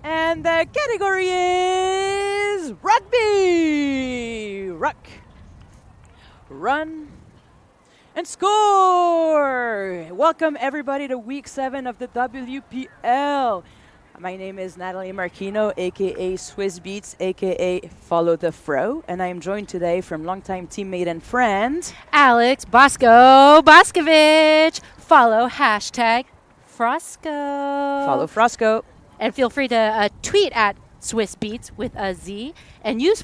And the category is Rugby! Ruck, run, and score! Welcome everybody to week 7 of the WPL. My name is Natalie Marquino, aka Swiss Beats, aka Follow the Fro, and I am joined today from longtime teammate and friend Alex Bosco Boscovich. Follow hashtag Frosco. Follow Frosco. And feel free to tweet at Swiss Beats with a Z and use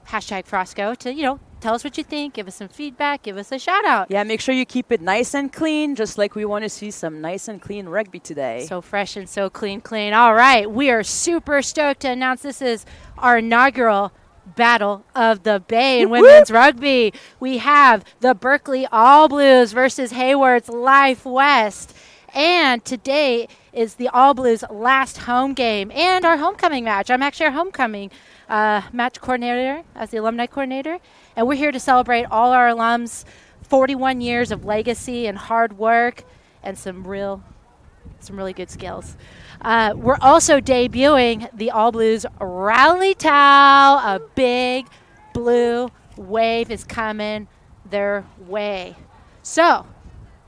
hashtag Frosco to, tell us what you think, give us some feedback, give us a shout out. Yeah, make sure you keep it nice and clean, just like we want to see some nice and clean rugby today. So fresh and so clean. All right, we are super stoked to announce this is our inaugural Battle of the Bay in women's rugby. We have the Berkeley All Blues versus Hayward's Life West. And today is the All Blues' last home game and our homecoming match. I'm actually our homecoming match coordinator as the alumni coordinator. And we're here to celebrate all our alums, 41 years of legacy and hard work and some really good skills. We're also debuting the All Blues Rally Towel. A big blue wave is coming their way. So,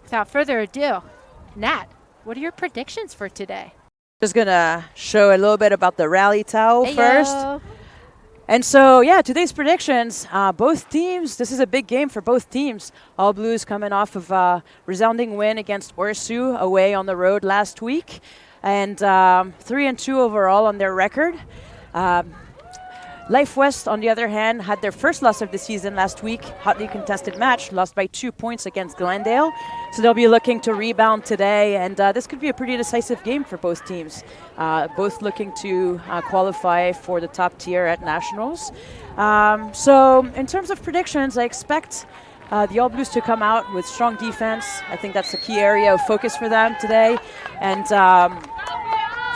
without further ado, Nat, what are your predictions for today? Just going to show a little bit about the rally towel first. And so, today's predictions, both teams, this is a big game for both teams. All Blues coming off of a resounding win against Orsu away on the road last week. And 3-2 overall on their record. Life West, on the other hand, had their first loss of the season last week. Hotly contested match, lost by 2 points against Glendale. So they'll be looking to rebound today, and this could be a pretty decisive game for both teams. Both looking to qualify for the top tier at Nationals. So in terms of predictions, I expect the All Blues to come out with strong defense. I think that's a key area of focus for them today. And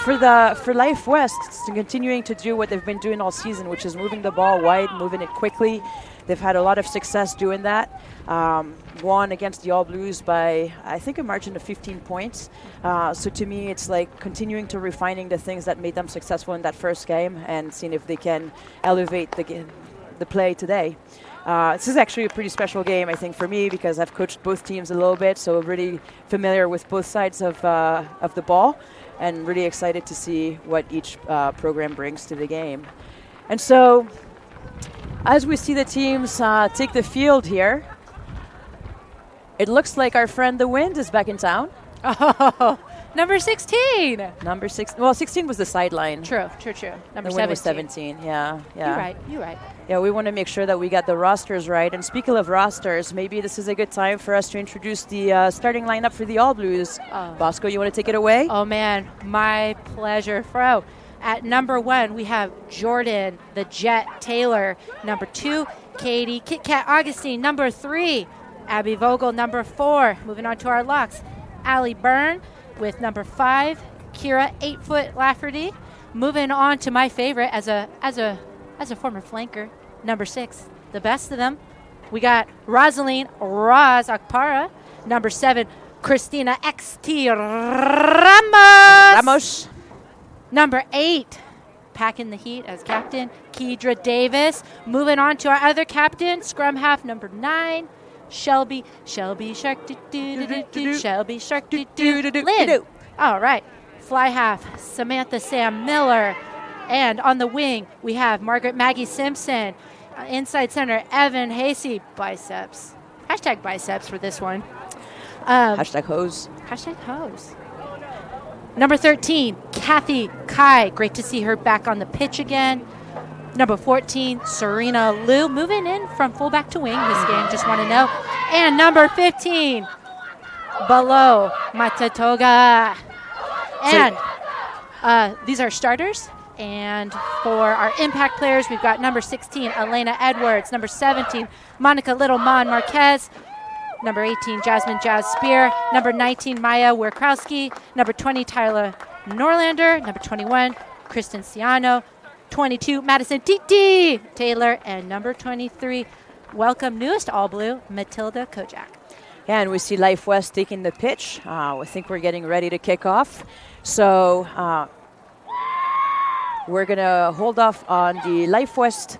for Life West, it's continuing to do what they've been doing all season, which is moving the ball wide, moving it quickly. They've had a lot of success doing that. Won against the All Blues by, I think, a margin of 15 points. So to me, it's like continuing to refining the things that made them successful in that first game and seeing if they can elevate the play today. This is actually a pretty special game, I think, for me because I've coached both teams a little bit, so really familiar with both sides of the ball. And really excited to see what each program brings to the game. And so, as we see the teams take the field here, it looks like our friend The Wind is back in town. Oh, number 16. Number 6. Well, 16 was the sideline. True. Number 17. Was 17, yeah. You're right. Yeah, we want to make sure that we got the rosters right. And speaking of rosters, maybe this is a good time for us to introduce the starting lineup for the All Blues. Bosco, you want to take it away? Oh, man, my pleasure. Fro, at number 1, we have Jordan, the Jet Taylor. Number 2, Katie Kit Kat Augustine. Number 3, Abby Vogel. Number 4, moving on to our locks, Allie Byrne with number 5, Kira 8-foot Lafferty. Moving on to my favorite as a former flanker, number 6, the best of them. We got Rosaline Raz Akpara. Number 7, Christina XT Ramos. Number 8, packing the heat as captain, Kedra Davis. Moving on to our other captain, scrum half, number 9, Shelby Shark Shelby Shark Lynn. All right, fly half, Samantha Sam Miller. And on the wing, we have Margaret Maggie Simpson. Inside center, Evan Hasey. Biceps. Hashtag biceps for this one. Hashtag hose. Hashtag hose. Number 13, Kathy Kai. Great to see her back on the pitch again. Number 14, Serena Liu. Moving in from fullback to wing this game, just want to know. And number 15, Below Matatoga. And these are starters. And for our impact players, we've got number 16, Elena Edwards. Number 17, Monica Little-Mon Marquez. Number 18, Jasmine Jazz Spear. Number 19, Maya Wierkrowski. Number 20, Tyler Norlander. Number 21, Kristen Ciano. 22, Madison Titi Taylor. And number 23, welcome newest All Blue, Matilda Kojak. Yeah, and we see Life West taking the pitch. I think we're getting ready to kick off. So We're going to hold off on the Life West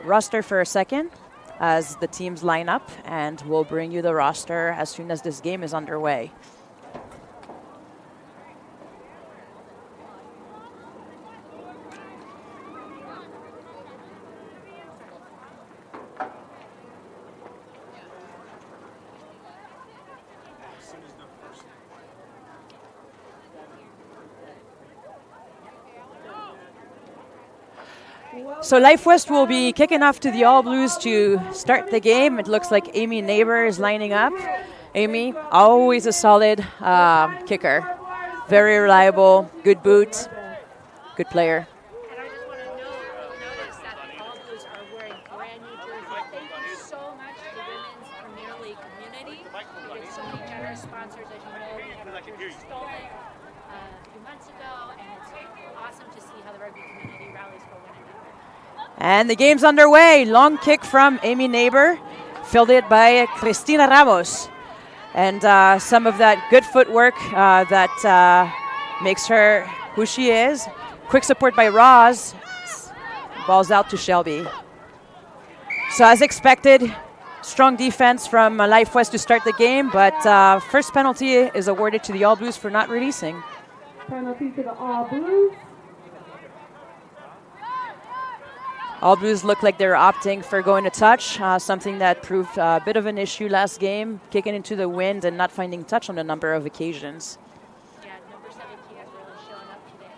roster for a second as the teams line up, and we'll bring you the roster as soon as this game is underway. So Life West will be kicking off to the All Blues to start the game. It looks like Amy Neighbor is lining up. Amy, always a solid kicker. Very reliable, good boot, good player. And I just want to notice that the All Blues are wearing brand new jerseys. Thank you so much to the Women's Premier League community. We get so many generous sponsors, as you know. We had our jersey stolen a few months ago, and it's awesome to see how the rugby community rallies for one another. And the game's underway. Long kick from Amy Neighbor, fielded by Cristina Ramos. And some of that good footwork that makes her who she is. Quick support by Roz. Ball's out to Shelby. So as expected, strong defense from Life West to start the game, but first penalty is awarded to the All Blues for not releasing. Penalty to the All Blues. All Blues look like they're opting for going to touch, something that proved a bit of an issue last game, kicking into the wind and not finding touch on a number of occasions. Yeah, number 17 has really shown up today.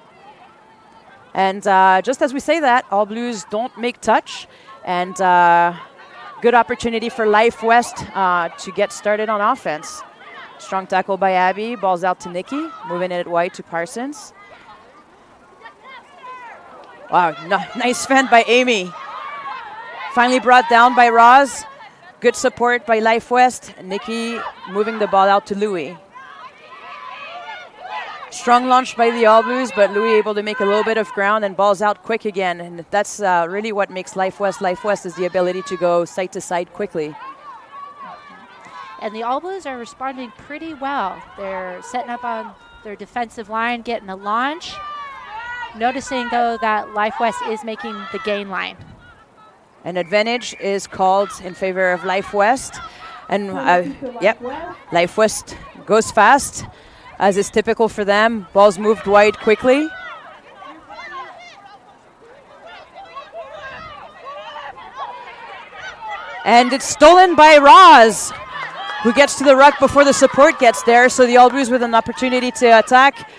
And just as we say that, All Blues don't make touch, and good opportunity for Life West to get started on offense. Strong tackle by Abby, ball's out to Nikki, moving it wide to Parsons. Wow, nice fend by Amy. Finally brought down by Roz. Good support by Life West. Nikki moving the ball out to Louis. Strong launch by the All Blues, but Louis able to make a little bit of ground and balls out quick again. And that's really what makes Life West is the ability to go side to side quickly. And the All Blues are responding pretty well. They're setting up on their defensive line, getting a launch. Noticing, though, that Life West is making the gain line. An advantage is called in favor of Life West. And, yep, Life West goes fast, as is typical for them. Ball's moved wide quickly. And it's stolen by Roz, who gets to the ruck before the support gets there. So the All Blues with an opportunity to attack.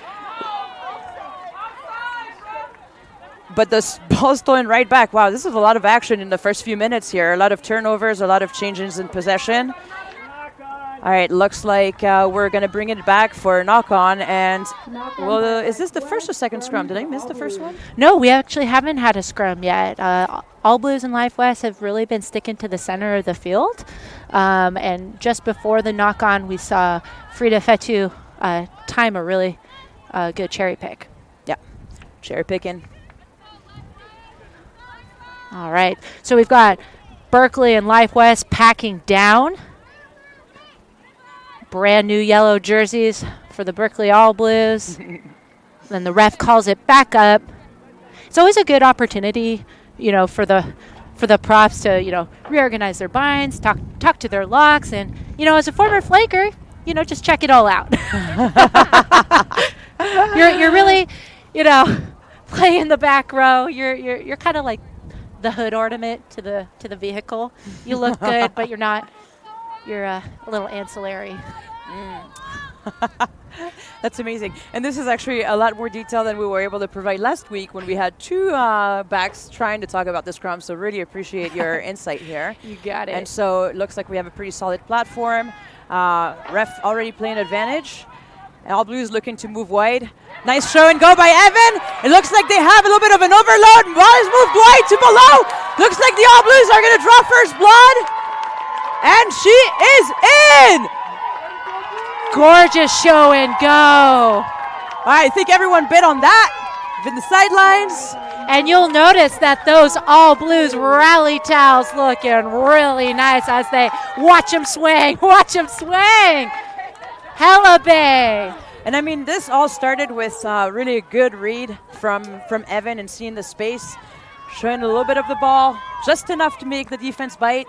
But the ball stolen right back. Wow, this is a lot of action in the first few minutes here. A lot of turnovers, a lot of changes in possession. All right, looks like we're going to bring it back for knock-on. And well, is this the first or second scrum? Did I miss the first one? No, we actually haven't had a scrum yet. All Blues and Life West have really been sticking to the center of the field. And just before the knock-on, we saw Frida Fetu time a really good cherry pick. Yeah, cherry picking. All right, so we've got Berkeley and Life West packing down. Brand new yellow jerseys for the Berkeley All Blues. Then the ref calls it back up. It's always a good opportunity, for the props to, reorganize their binds, talk to their locks, and, as a former flaker, just check it all out. You're really, playing the back row. You're kind of like the hood ornament to the vehicle. You look good, but you're not. You're a little ancillary. That's amazing. And this is actually a lot more detail than we were able to provide last week when we had two backs trying to talk about the scrum. So really appreciate your insight here. You got it. And so it looks like we have a pretty solid platform. Ref already playing advantage. All Blues looking to move wide. Nice show and go by Evan. It looks like they have a little bit of an overload. Ball is moved wide to below. Looks like the All Blues are going to draw first blood. And she is in. Gorgeous show and go. I think everyone bid on that. In the sidelines. And you'll notice that those All Blues rally towels looking really nice as they watch them swing. Watch them swing. Hella Bay. And I mean, this all started with really a good read from Evan and seeing the space, showing a little bit of the ball, just enough to make the defense bite,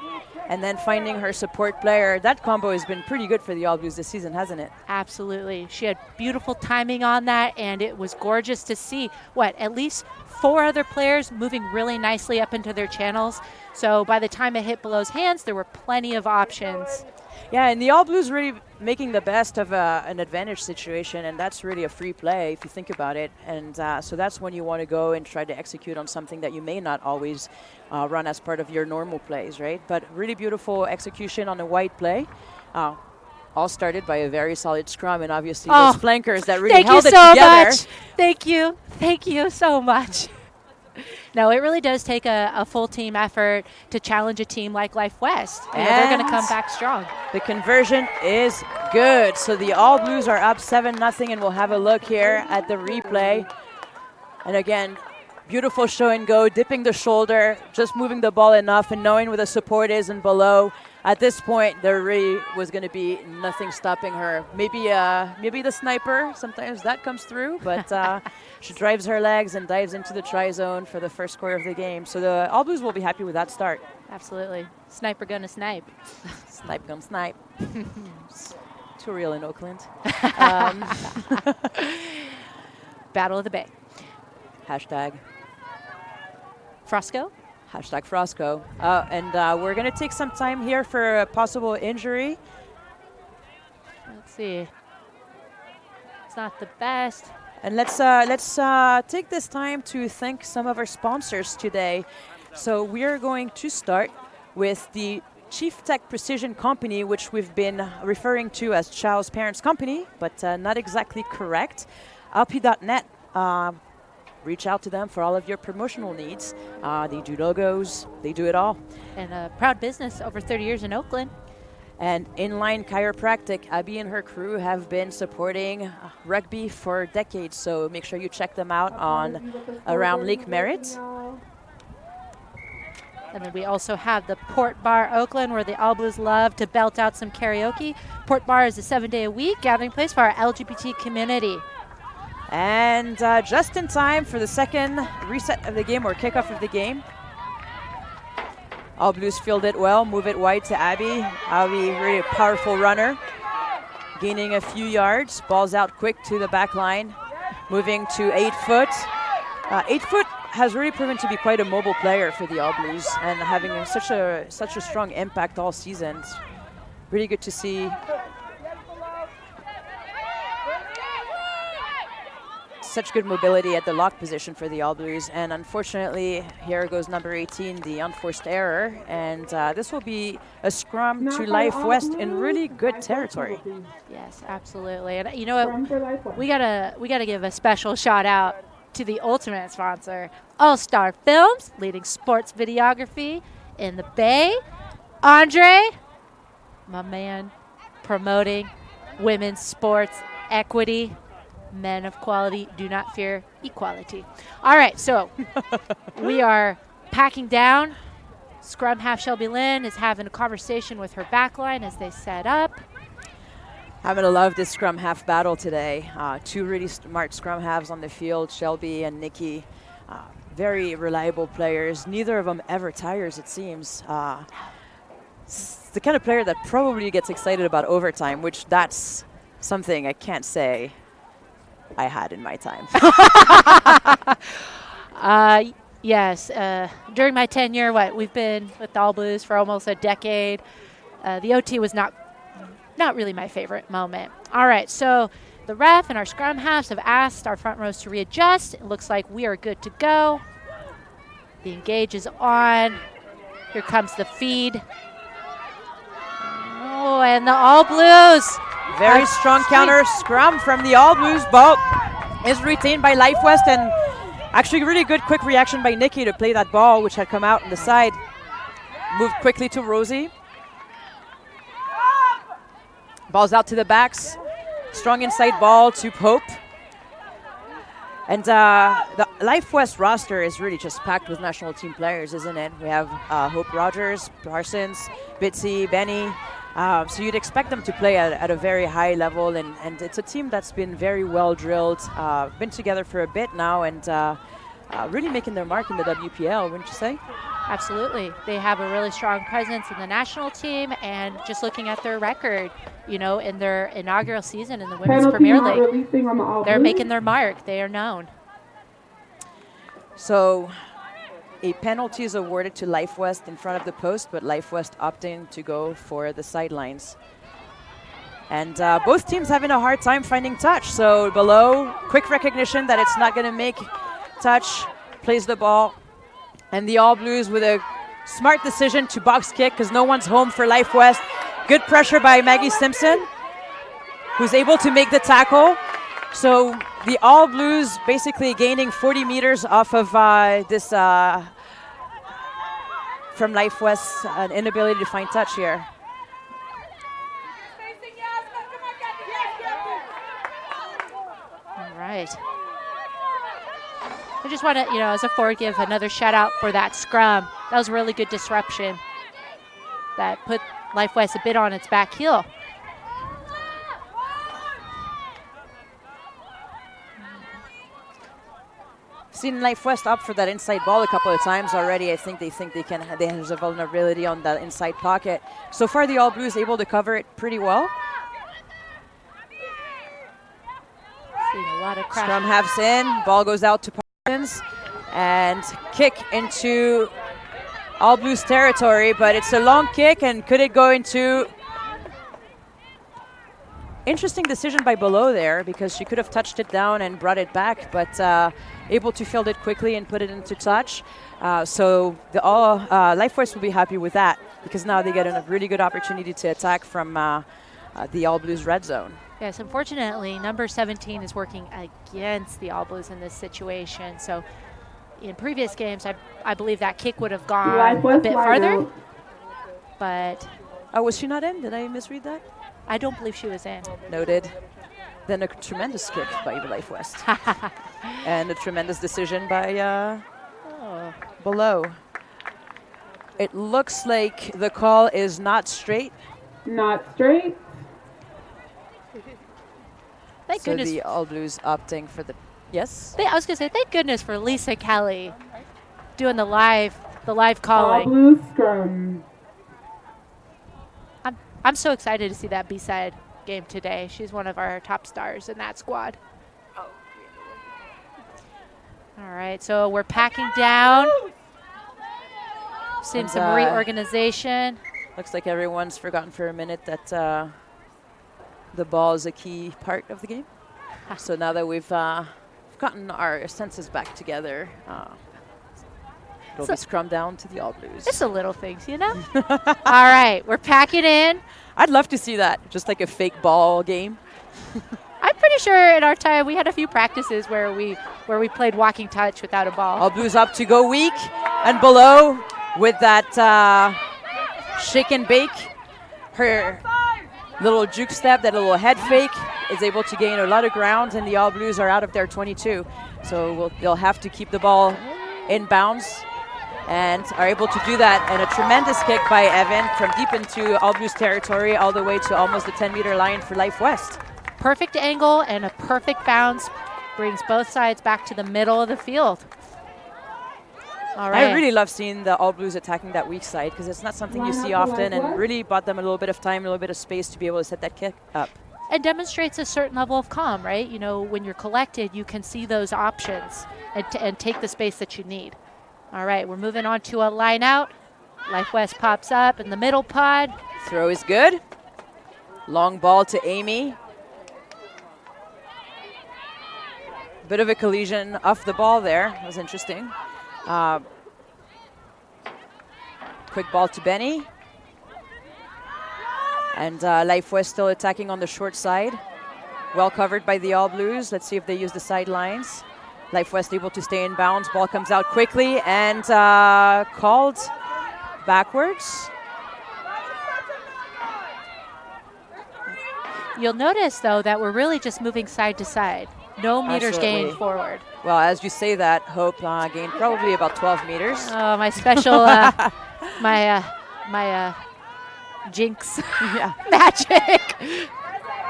and then finding her support player. That combo has been pretty good for the All Blues this season, hasn't it? Absolutely. She had beautiful timing on that, and it was gorgeous to see, at least 4 other players moving really nicely up into their channels. So by the time it hit Below's hands, there were plenty of options. Yeah, and the All Blues really making the best of an advantage situation, and that's really a free play if you think about it. And so that's when you want to go and try to execute on something that you may not always run as part of your normal plays, right? But really beautiful execution on a wide play. All started by a very solid scrum, and obviously those flankers that really held it together. Thank you. Thank you so much. No, it really does take a full team effort to challenge a team like Life West. They're going to come back strong. The conversion is good. So the All Blues are up 7-0, and we'll have a look here at the replay. And again, beautiful show and go, dipping the shoulder, just moving the ball enough and knowing where the support is and below. At this point, there really was going to be nothing stopping her. Maybe the sniper, sometimes that comes through, but she drives her legs and dives into the try zone for the first score of the game. So the All Blues will be happy with that start. Absolutely. Sniper gonna snipe. Snipe gun snipe. Too real in Oakland. Battle of the Bay. Hashtag. Frosco? Hashtag Frosco. And we're going to take some time here for a possible injury. Let's see. It's not the best. And let's take this time to thank some of our sponsors today. So we are going to start with the Chief Tech Precision Company, which we've been referring to as Chow's Parents Company, but not exactly correct. Alpi.net. Reach out to them for all of your promotional needs. They do logos. They do it all. And a proud business, over 30 years in Oakland. And Inline Chiropractic, Abby and her crew have been supporting rugby for decades. So make sure you check them out on around Lake Merritt. And then we also have the Port Bar Oakland, where the All Blues love to belt out some karaoke. Port Bar is a 7-day-a-week gathering place for our LGBT community. And just in time for the second reset of the game or kickoff of the game. All Blues field it well, move it wide to Abby. Abby, really a powerful runner, gaining a few yards. Ball's out quick to the back line, moving to 8 foot. 8 foot has really proven to be quite a mobile player for the All Blues and having such a strong impact all season. It's really good to see. Such good mobility at the lock position for the All Blues, and unfortunately here goes number 18, the unforced error, and this will be a scrum to Life West in really good territory. Yes, absolutely. And you know what, we gotta give a special shout out to the ultimate sponsor, All Star Films, leading sports videography in the Bay. Andre, my man, promoting women's sports equity. Men of quality do not fear equality. All right, so we are packing down. Scrum half Shelby Lynn is having a conversation with her backline as they set up. I'm going to love this scrum half battle today. 2 really smart scrum halves on the field, Shelby and Nikki. Very reliable players. Neither of them ever tires, it seems. It's the kind of player that probably gets excited about overtime, which that's something I can't say I had in my time. Yes. During my tenure, we've been with the All Blues for almost a decade. The OT was not really my favorite moment. All right, so the ref and our scrum halves have asked our front rows to readjust. It looks like we are good to go. The engage is on. Here comes the feed. Oh, and the All Blues. Very strong counter scrum from the All Blues. Ball is retained by Life West, and actually really good quick reaction by Nikki to play that ball, which had come out on the side. Moved quickly to Rosie. Ball's out to the backs. Strong inside ball to Pope. And the Life West roster is really just packed with national team players, isn't it? We have Hope Rogers, Parsons, Bitsy, Benny. So you'd expect them to play at a very high level, and it's a team that's been very well drilled, been together for a bit now, and really making their mark in the WPL, wouldn't you say? Absolutely. They have a really strong presence in the national team, and just looking at their record, you know, in their inaugural season in the Women's Penalty Premier not League, releasing on the All they're Blues. making their mark. They are known. So a penalty is awarded to Life West in front of the post, but Life West opting to go for the sidelines. And both teams having a hard time finding touch. So below, quick recognition that it's not going to make touch, plays the ball. And the All Blues with a smart decision to box kick because no one's home for Life West. Good pressure by Maggie Simpson, who's able to make the tackle. So the All Blues basically gaining 40 meters off of this from Life West, an inability to find touch here. All right. I just want to, you know, as a forward, give another shout out for that scrum. That was really good disruption that put Life West a bit on its back heel. Seen Life West up for that inside ball a couple of times already. I think they can. There's a vulnerability on that inside pocket. So far, the All Blues able to cover it pretty well. Seeing a lot of crash. Scrum halves in, ball goes out to Parsons, and kick into All Blues territory, but it's a long kick, and could it go into... Interesting decision by Below there, because she could have touched it down and brought it back, but able to field it quickly and put it into touch. So the Life Force will be happy with that, because now they get a really good opportunity to attack from the All Blues red zone. Yes, unfortunately, number 17 is working against the All Blues in this situation. So in previous games, I believe that kick would have gone a bit farther. But was she not in? Did I misread that? I don't believe she was in. Noted. Then a tremendous kick by Life West. And a tremendous decision by Below. It looks like the call is not straight. Not straight. Thank So goodness. the All Blues opting for the... Yes? I was going to say, thank goodness for Lisa Kelly doing the live All calling. Blues scrum. I'm so excited to see that B-side game today. She's one of our top stars in that squad. All right, so we're packing down. Seeing some reorganization. Looks like everyone's forgotten for a minute that the ball is a key part of the game. So now that we've gotten our senses back together, it'll be scrummed down to the All Blues. Just the little things, you know? All right, we're packing in. I'd love to see that, just like a fake ball game. I'm pretty sure in our time we had a few practices where we played walking touch without a ball. All Blues up to go weak, and Below with that shake and bake. Her little juke step, that little head fake, is able to gain a lot of ground, and the All Blues are out of their 22. So they'll have to keep the ball in bounds, and are able to do that. And a tremendous kick by Evan from deep into All Blues territory, all the way to almost the 10-meter line for Life West. Perfect angle and a perfect bounce brings both sides back to the middle of the field. All right. I really love seeing the All Blues attacking that weak side, because it's not something you see often, and really bought them a little bit of time, a little bit of space to be able to set that kick up. And demonstrates a certain level of calm, right? You know, when you're collected, you can see those options and take the space that you need. All right, we're moving on to a line out. Life West pops up in the middle pod. Throw is good. Long ball to Amy. Bit of a collision off the ball there. That was interesting. Quick ball to Benny. And Life West still attacking on the short side. Well covered by the All Blues. Let's see if they use the sidelines. Life West able to stay in bounds. Ball comes out quickly and called backwards. You'll notice, though, that we're really just moving side to side. No meters Absolutely. gained forward. Well, as you say that, Hope gained probably about 12 meters. Oh, my special, my Jinx. Yeah. Magic.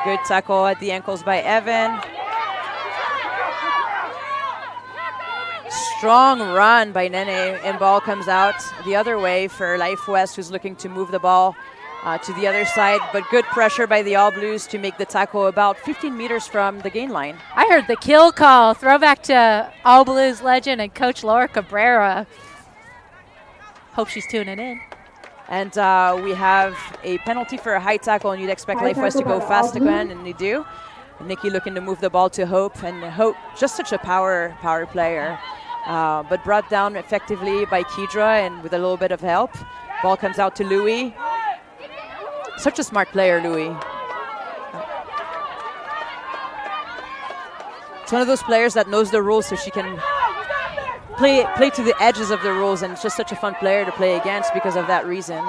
Good tackle at the ankles by Evan. Strong run by Nene, and ball comes out the other way for Life West, who's looking to move the ball to the other side, but good pressure by the All Blues to make the tackle about 15 meters from the gain line. I heard the kill call. Throwback to All Blues legend and Coach Laura Cabrera. Hope she's tuning in. And we have a penalty for a high tackle, and you'd expect Life West to go fast again, and they do. Nikki looking to move the ball to Hope, and Hope, just such a power player, but brought down effectively by Kedra, and with a little bit of help. Ball comes out to Louis. Such a smart player, Louis. It's one of those players that knows the rules, so she can play to the edges of the rules, and it's just such a fun player to play against because of that reason.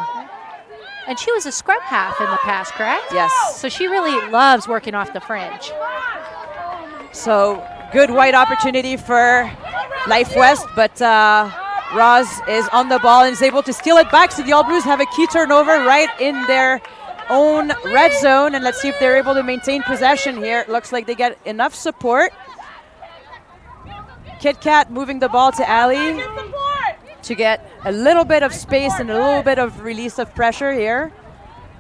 And she was a scrum half in the past, correct? Yes. So she really loves working off the fringe. So good wide opportunity for Life West, but Roz is on the ball and is able to steal it back. So the All Blues have a key turnover right in their own red zone, and let's see if they're able to maintain possession here. It looks like they get enough support. Kit Kat moving the ball to Ali to get a little bit of space and a little bit of release of pressure here.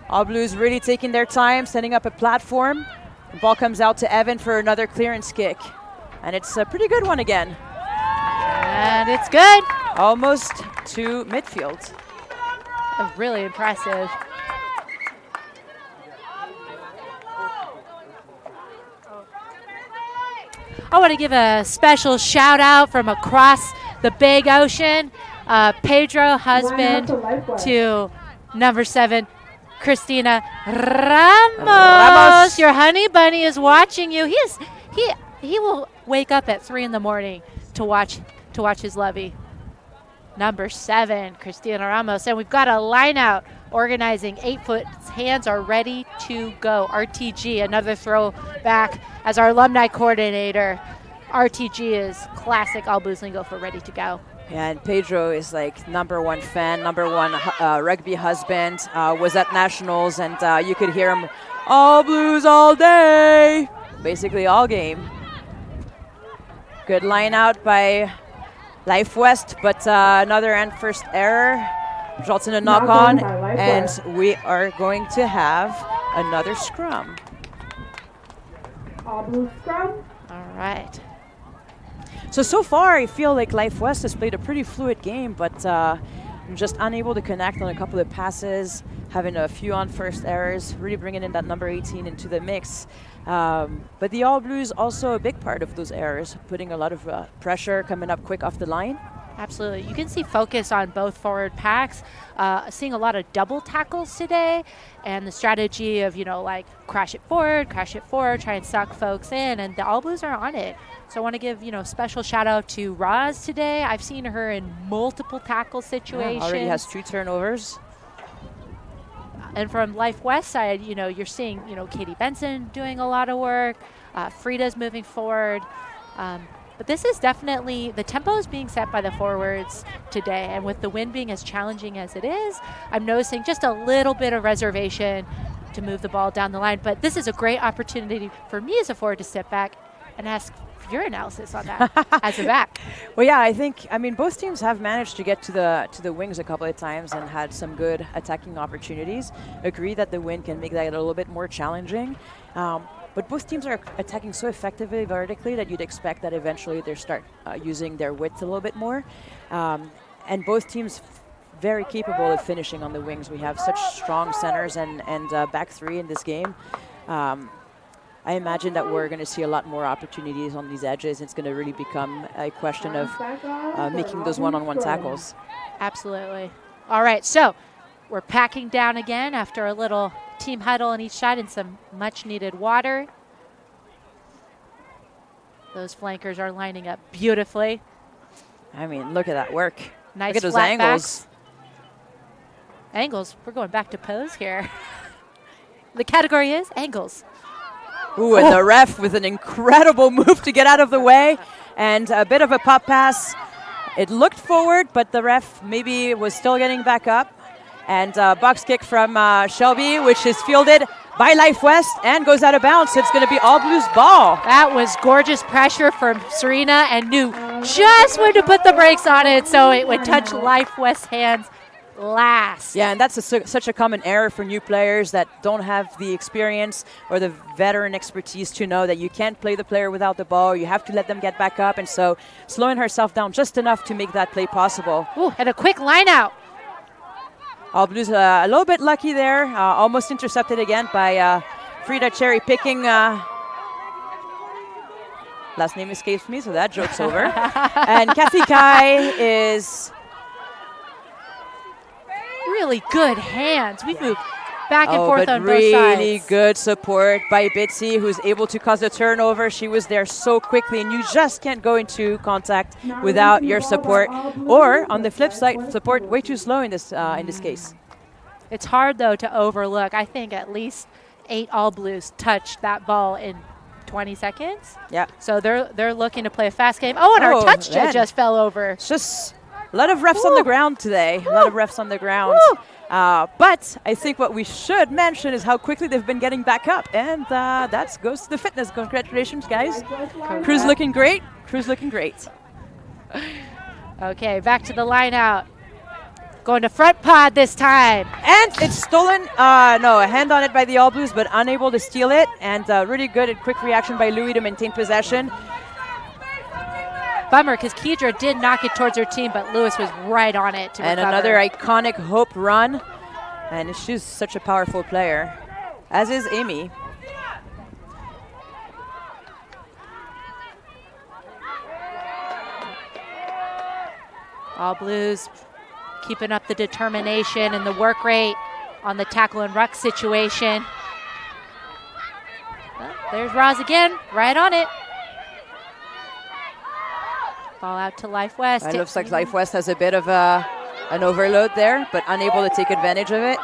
All Blues really taking their time, setting up a platform. The ball comes out to Evan for another clearance kick, and it's a pretty good one again. And it's good. Almost to midfield. Really impressive. I want to give a special shout out from across the big ocean. Pedro, husband to number 7, Christina Ramos. Your honey bunny is watching you. He will wake up at 3 in the morning to watch his lovey. Number 7, Christina Ramos. And we've got a line out organizing 8-foot. Hands are ready to go. RTG, another throwback as our alumni coordinator. RTG is classic All Blues lingo for ready to go. Yeah, and Pedro is like number 1 fan, number 1 rugby husband, was at Nationals, and you could hear him, All Blues all day, basically all game. Good line out by Life West, but another and first error results in a knock on, and we are going to have another scrum. All Blues scrum. All right. So far, I feel like Life West has played a pretty fluid game, but I'm just unable to connect on a couple of passes, having a few on first errors, really bringing in that number 18 into the mix. But the All Blues also a big part of those errors, putting a lot of pressure, coming up quick off the line. Absolutely. You can see focus on both forward packs, seeing a lot of double tackles today, and the strategy of, like crash it forward, try and suck folks in, and the All Blues are on it. So I want to give, special shout out to Roz today. I've seen her in multiple tackle situations. Yeah, already has 2 turnovers. And from Life West side, you're seeing, Katie Benson doing a lot of work. Frida's moving forward. But this is definitely, the tempo is being set by the forwards today. And with the wind being as challenging as it is, I'm noticing just a little bit of reservation to move the ball down the line. But this is a great opportunity for me as a forward to step back and ask your analysis on that as a back. Well, yeah, I mean, both teams have managed to get to the wings a couple of times and had some good attacking opportunities. Agree that the wind can make that a little bit more challenging. But both teams are attacking so effectively vertically that you'd expect that eventually they start using their width a little bit more. And both teams very capable of finishing on the wings. We have such strong centers and back 3 in this game. I imagine that we're going to see a lot more opportunities on these edges. It's going to really become a question of making those one-on-one tackles. Absolutely. All right, so we're packing down again after a little team huddle on each side and some much-needed water. Those flankers are lining up beautifully. I mean, look at that work. Nice look at those flat angles. Backs. Angles. We're going back to pose here. The category is angles. Ooh, and the ref with an incredible move to get out of the way, and a bit of a pop pass. It looked forward, but the ref maybe was still getting back up. And box kick from Shelby, which is fielded by Life West and goes out of bounds. So it's going to be All Blues ball. That was gorgeous pressure from Serena, and knew just when to put the brakes on it so it would touch Life West's hands last. Yeah, and that's such a common error for new players that don't have the experience or the veteran expertise to know that you can't play the player without the ball. You have to let them get back up, and so slowing herself down just enough to make that play possible. Ooh, and a quick line out. All Blues a little bit lucky there, almost intercepted again by Frida Cherry picking. Last name escapes me, so that joke's over. And Kathy Kai is really good hands. We moved back and forth but on both sides. really good support by Bitsy, who's able to cause a turnover. She was there so quickly, and you just can't go into contact without your support. Or on the flip side, support way too slow in this case. It's hard though to overlook. I think at least 8 All Blues touched that ball in 20 seconds. Yeah. So they're looking to play a fast game. Oh, and our touch just fell over. It's just a lot of refs on the ground today. A lot of refs on the ground. But I think what we should mention is how quickly they've been getting back up. And that goes to the fitness. Congratulations, guys. Crew's looking great. Crew's looking great. Okay, back to the line out. Going to front pod this time. And it's stolen. No, a hand on it by the All Blues, but unable to steal it. And really good and quick reaction by Louis to maintain possession. Bummer, because Kedra did knock it towards her team, but Lewis was right on it to And recover. another iconic Hope run. And she's such a powerful player, as is Amy. All Blues keeping up the determination and the work rate on the tackle and ruck situation. Well, there's Roz again, right on it. Ball out to Life West. It looks like Life West has a bit of an overload there, but unable to take advantage of it.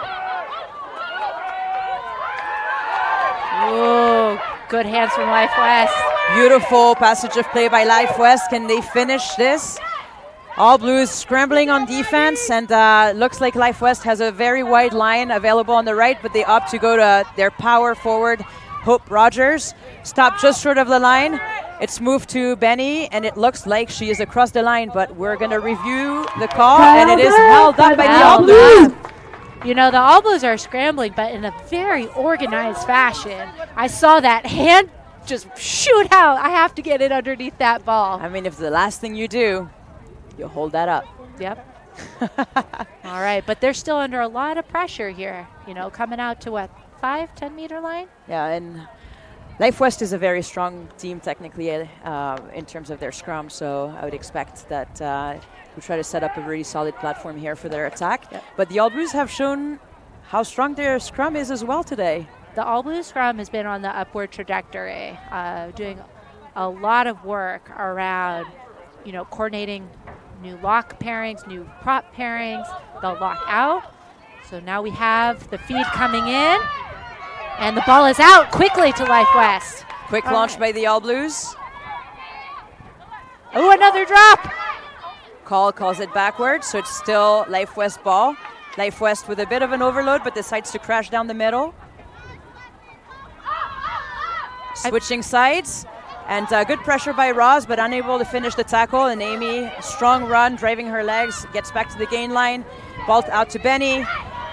Ooh, good hands from Life West. Beautiful passage of play by Life West. Can they finish this? All Blues scrambling on defense, and looks like Life West has a very wide line available on the right, but they opt to go to their power forward, Hope Rogers. Stopped just short of the line. It's moved to Benny, and it looks like she is across the line, but we're going to review the call, and it is held up by the All Blues. You know, the All Blues are scrambling, but in a very organized fashion. I saw that hand just shoot out. I have to get it underneath that ball. I mean, if the last thing you do, you hold that up. Yep. All right, but they're still under a lot of pressure here, you know, coming out to what, 5-10 meter line? Yeah, and Life West is a very strong team technically in terms of their scrum, so I would expect that we'll try to set up a really solid platform here for their attack. Yep. But the All Blues have shown how strong their scrum is as well today. The All Blues scrum has been on the upward trajectory, doing a lot of work around, you know, coordinating new lock pairings, new prop pairings. They'll lock out. So now we have the feed coming in. And the ball is out quickly to Life West. Quick launch by the All Blues. Oh, another drop. Calls it backwards, so it's still Life West ball. Life West with a bit of an overload, but decides to crash down the middle. Switching sides. And good pressure by Roz, but unable to finish the tackle. And Amy, strong run, driving her legs, gets back to the gain line. Ball out to Benny.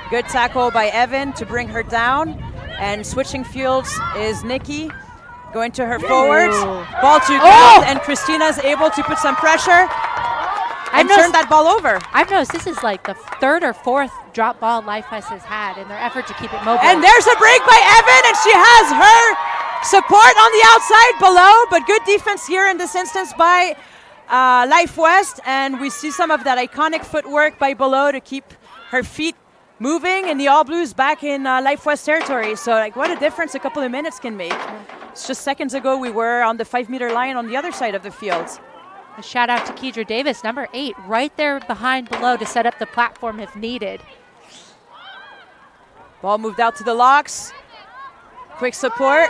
Good tackle by Evan to bring her down. And switching fields is Nikki. Going to her forwards. Ball to ground, and Christina's able to put some pressure and turn that ball over. I've noticed this is like the third or fourth drop ball Life West has had in their effort to keep it mobile. And there's a break by Evan, and she has her support on the outside below, but good defense here in this instance by Life West. And we see some of that iconic footwork by below to keep her feet moving, and the All Blues back in Life West territory. So, like, what a difference a couple of minutes can make. It's just seconds ago we were on the 5 meter line on the other side of the field. A shout out to Kedra Davis, number 8, right there behind below to set up the platform if needed. Ball moved out to the locks. Quick support.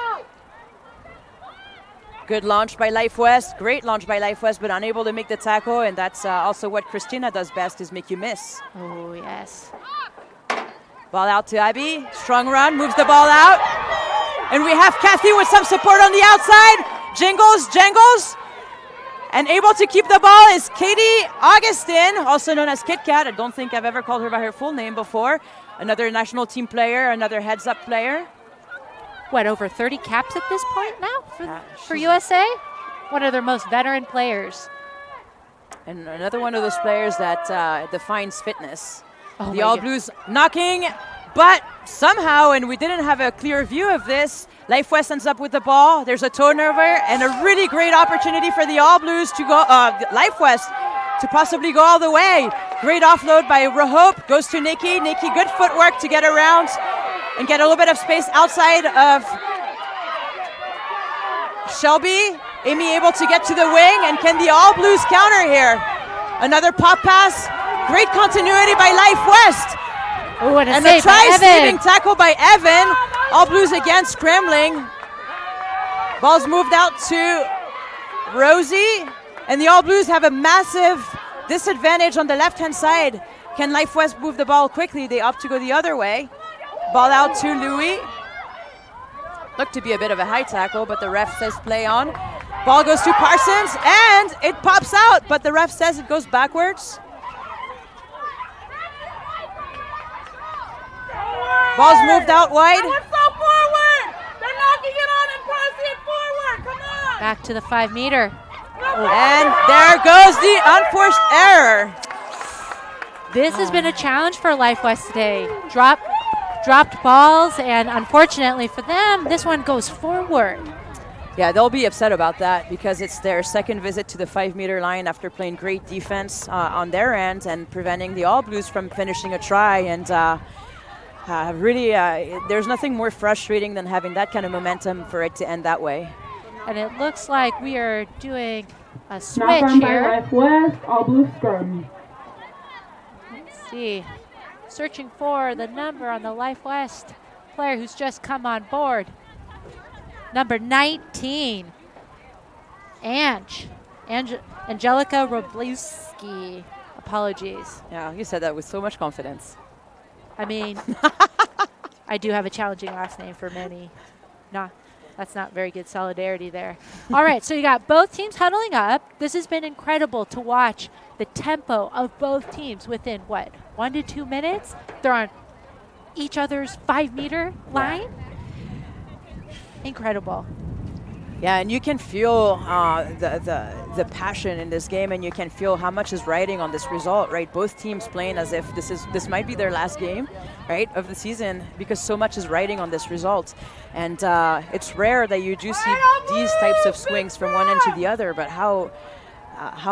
Good launch by Life West. Great launch by Life West, but unable to make the tackle. And that's also what Christina does best, is make you miss. Oh, yes. Ball out to Abby. Strong run, moves the ball out. And we have Kathy with some support on the outside. Jangles. And able to keep the ball is Katie Augustin, also known as Kit Kat. I don't think I've ever called her by her full name before. Another national team player, another heads-up player. What, over 30 caps at this point now for USA? One of their most veteran players. And another one of those players that defines fitness. Oh The All Blues knocking, but somehow, and we didn't have a clear view of this, Life West ends up with the ball. There's a turnover and a really great opportunity for the All Blues to go, Life West to possibly go all the way. Great offload by Rahope, goes to Nikki. Nikki, good footwork to get around and get a little bit of space outside of Shelby. Amy able to get to the wing, and can the All Blues counter here? Another pop pass, great continuity by Life West. Ooh, and a try-saving tackle by Evan. All Blues again scrambling. Ball's moved out to Rosie, and the All Blues have a massive disadvantage on the left-hand side. Can Life West move the ball quickly? They opt to go the other way. Ball out to Louis. Looked to be a bit of a high tackle, but the ref says play on. Ball goes to Parsons, and it pops out, but the ref says it goes backwards. Ball's moved out wide. Let's go forward. They're knocking it on and crossing it forward. Come on. Back to the 5 meter. And there goes the unforced error. This has been a challenge for Life West today. Dropped balls, and unfortunately for them, this one goes forward. Yeah, they'll be upset about that because it's their second visit to the 5 meter line after playing great defense on their end and preventing the All Blues from finishing a try. And really, there's nothing more frustrating than having that kind of momentum for it to end that way. And it looks like we are doing a switch Knock on by here. Life West, All Blue scrum. Let's see. Searching for the number on the Life West player who's just come on board. Number 19, Angelica Roblewski. Apologies. Yeah, you said that with so much confidence. I mean, I do have a challenging last name for many. Nah, that's not very good solidarity there. All right, so you got both teams huddling up. This has been incredible to watch the tempo of both teams within, 1 to 2 minutes? They're on each other's 5 meter line. Incredible. Yeah, and you can feel the passion in this game, and you can feel how much is riding on this result, right? Both teams playing as if this might be their last game, right, of the season, because so much is riding on this result. And it's rare that you do see these types of swings from one end to the other, but how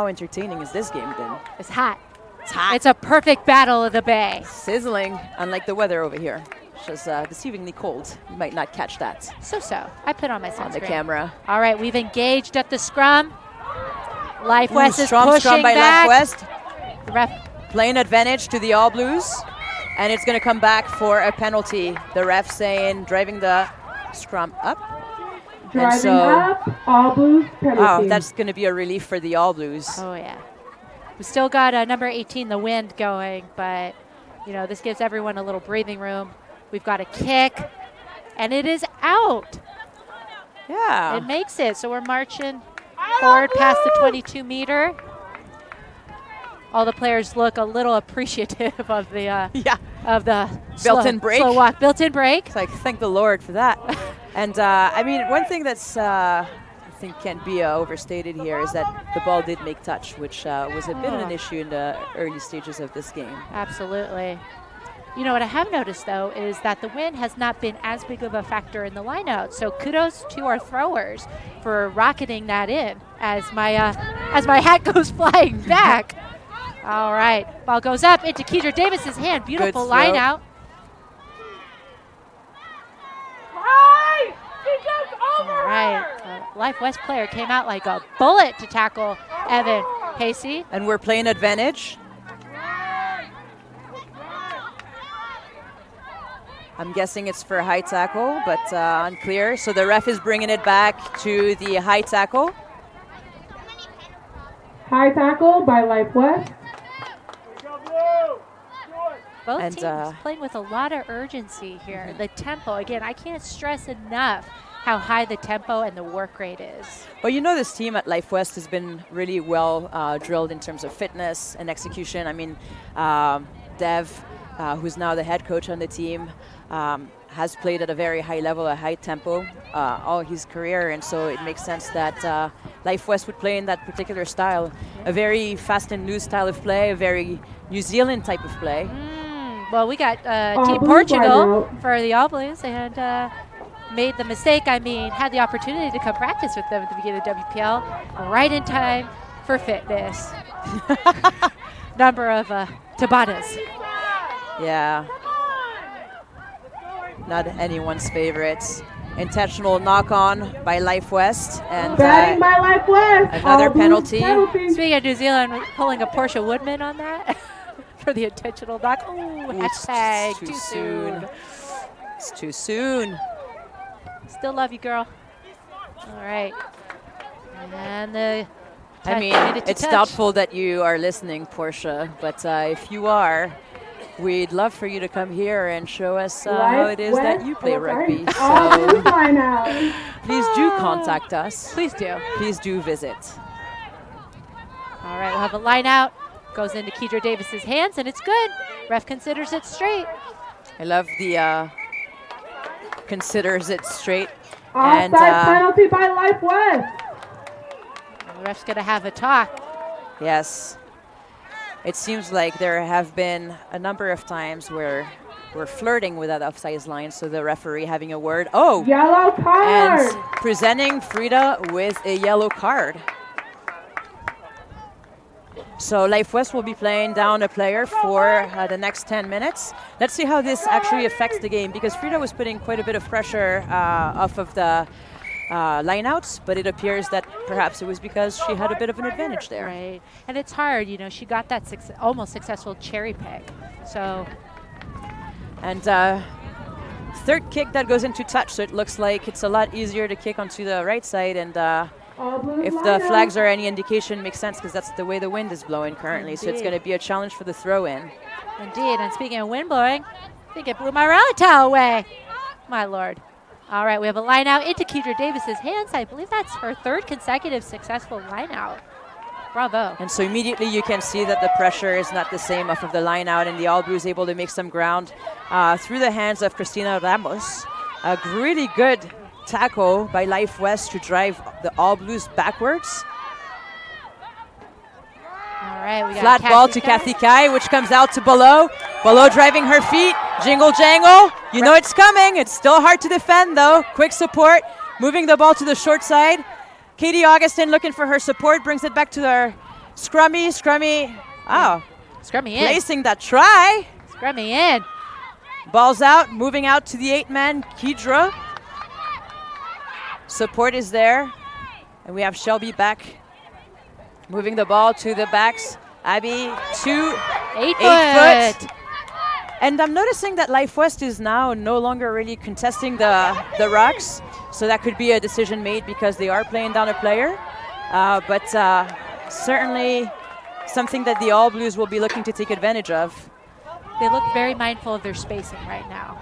entertaining is this game then? It's hot. It's hot. It's a perfect battle of the Bay. Sizzling, unlike the weather over here. It's deceivingly cold. You might not catch that So. I put on my sunscreen. on the camera. All right, we've engaged at the scrum. Life West is strong pushing scrum by back. Life West. The ref. Playing advantage to the All Blues. And it's going to come back for a penalty. The ref saying driving the scrum up. Driving up, All Blues penalty. Oh, that's going to be a relief for the All Blues. Oh, yeah. We still got number 18, the wind going, but, this gives everyone a little breathing room. We've got a kick, and it is out. Yeah. It makes it. So we're marching forward past the 22 meter. All the players look a little appreciative of the Built-in break. Slow walk. Built-in break. It's like, thank the Lord for that. And one thing that's I think can't be overstated here is that the ball did make touch, which was a bit of an issue in the early stages of this game. Absolutely. What I have noticed, though, is that the wind has not been as big of a factor in the lineout. So kudos to our throwers for rocketing that in as my hat goes flying back. All right. Ball goes up into Keidra Davis's hand. Beautiful line out. All right. Life West player came out like a bullet to tackle Evan Pacey. And we're playing advantage. I'm guessing it's for a high tackle, but unclear. So the ref is bringing it back to the high tackle. High tackle by Life West. Both And, teams playing with a lot of urgency here. The tempo, again, I can't stress enough how high the tempo and the work rate is. Well, you know, this team at Life West has been really well drilled in terms of fitness and execution. I mean, Dev, who's now the head coach on the team, has played at a very high level, a high tempo, all his career, and so it makes sense that Life West would play in that particular style, a very fast and loose style of play, a very New Zealand type of play. Well, we got Team Portugal for the All Blues, and made the mistake, had the opportunity to come practice with them at the beginning of WPL, right in time for fitness. Number of Tabatas. Yeah. Not anyone's favorites. Intentional knock-on by Life West, and Batting by Life West. another penalty. Speaking of New Zealand, pulling a Portia Woodman on that for the intentional knock. Ooh, hashtag too soon. It's too soon. Still love you, girl. All right. And the I mean, it's doubtful that you are listening, Portia, but if you are, we'd love for you to come here and show us how it is that you play rugby. So please do contact us. Please do. Please do visit. All right, we'll have a line out. Goes into Kedra Davis's hands, and it's good. Ref considers it straight. I love the considers it straight. And penalty by Life West. The ref's going to have a talk. Yes. It seems like there have been a number of times where we're flirting with that offside line, so the referee having a word. Oh! Yellow card! And presenting Frida with a yellow card. So Life West will be playing down a player for the next 10 minutes. Let's see how this actually affects the game, because Frida was putting quite a bit of pressure off of the lineouts, but it appears that perhaps it was because she had a bit of an advantage there. Right, and it's hard, she got that almost successful cherry pick. So, and third kick that goes into touch, so it looks like it's a lot easier to kick onto the right side, and if the flags are any indication, makes sense because that's the way the wind is blowing currently. Indeed. So it's going to be a challenge for the throw-in. Indeed, and speaking of wind blowing, I think it blew my rally towel away. My lord. All right, we have a line out into Kedra Davis's hands. I believe that's her third consecutive successful line out. Bravo. And so immediately you can see that the pressure is not the same off of the line out, and the All Blues able to make some ground through the hands of Cristina Ramos. A really good tackle by Life West to drive the All Blues backwards. All right, we got flat ball to Kathy Kai, which comes out to Below. Below driving her feet, jingle jangle. You know it's coming. It's still hard to defend though. Quick support, moving the ball to the short side. Katie Augustin looking for her support, brings it back to her scrummy. Oh, scrummy in. Placing that try. Scrummy in. Ball's out, moving out to the 8-man Kedra. Support is there, and we have Shelby back, moving the ball to the backs. Abby to 8 foot. And I'm noticing that Life West is now no longer really contesting the rocks, so that could be a decision made because they are playing down a player. But certainly something that the All Blues will be looking to take advantage of. They look very mindful of their spacing right now.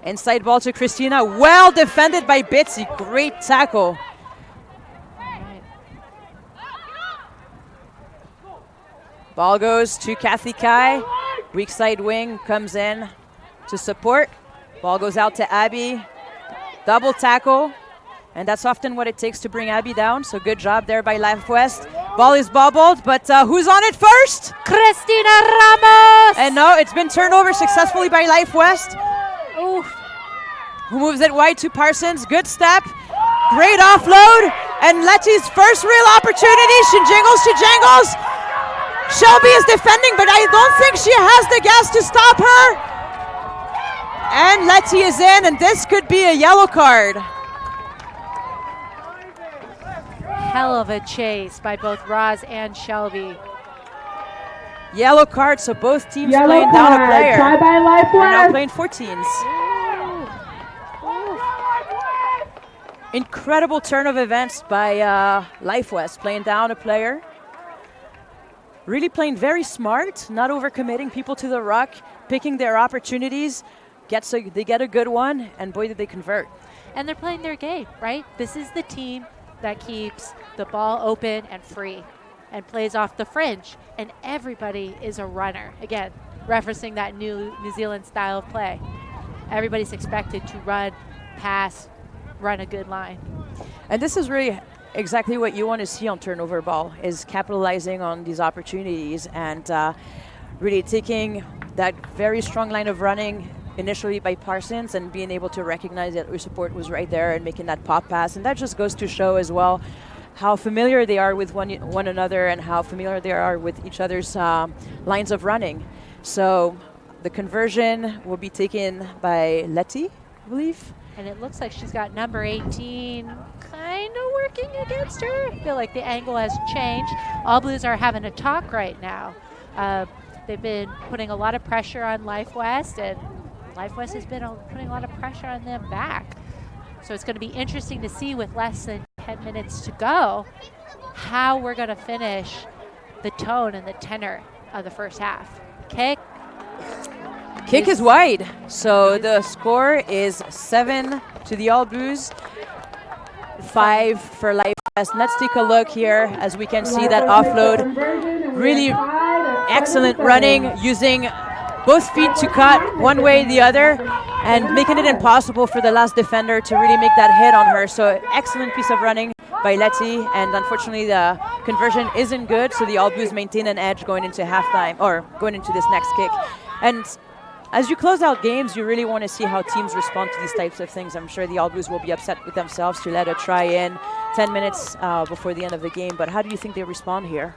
Inside ball to Christina, well defended by Bitsy, great tackle. Right. Ball goes to Kathy Kai, weak side wing comes in to support. Ball goes out to Abby, double tackle, and that's often what it takes to bring Abby down, so good job there by Life West. Ball is bobbled, but who's on it first? Cristina Ramos! And no, it's been turned over successfully by Life West. Oof. Who moves it wide to Parsons. Good step. Great offload. And Letty's first real opportunity. She jingles, she jangles. Shelby is defending, but I don't think she has the gas to stop her. And Letty is in, and this could be a yellow card. Hell of a chase by both Roz and Shelby. Yellow card, so both teams Yellow playing card. down a player. Try by Life West. We're now playing 14s. Incredible turn of events by Life West, playing down a player. really playing very smart, not overcommitting people to the ruck, picking their opportunities. They get a good one, and boy, did they convert. And they're playing their game, right? This is the team that keeps the ball open and free and plays off the fringe, and everybody is a runner. Again, referencing that New Zealand style of play. Everybody's expected to run, pass, run a good line. And this is really exactly what you want to see on turnover ball, is capitalizing on these opportunities and really taking that very strong line of running initially by Parsons and being able to recognize that our support was right there and making that pop pass. And that just goes to show as well how familiar they are with one another and how familiar they are with each other's lines of running. So the conversion will be taken by Letty, I believe. And it looks like she's got number 18 kind of working against her. I feel like the angle has changed. All Blues are having a talk right now. They've been putting a lot of pressure on Life West, and Life West has been putting a lot of pressure on them back. So it's going to be interesting to see with less than 10 minutes to go how we're going to finish the tone and the tenor of the first half. Kick is wide. So the score is 7 to the All Blues, 5 for Life West. Let's take a look here as we can see that offload. Really excellent running, using both feet to cut one way or the other and making it impossible for the last defender to really make that hit on her. So excellent piece of running by Letty, and unfortunately the conversion isn't good, so the All Blues maintain an edge going into halftime, or going into this next kick. And as you close out games, you really want to see how teams respond to these types of things. I'm sure the All Blues will be upset with themselves to let a try in 10 minutes before the end of the game, but how do you think they respond here?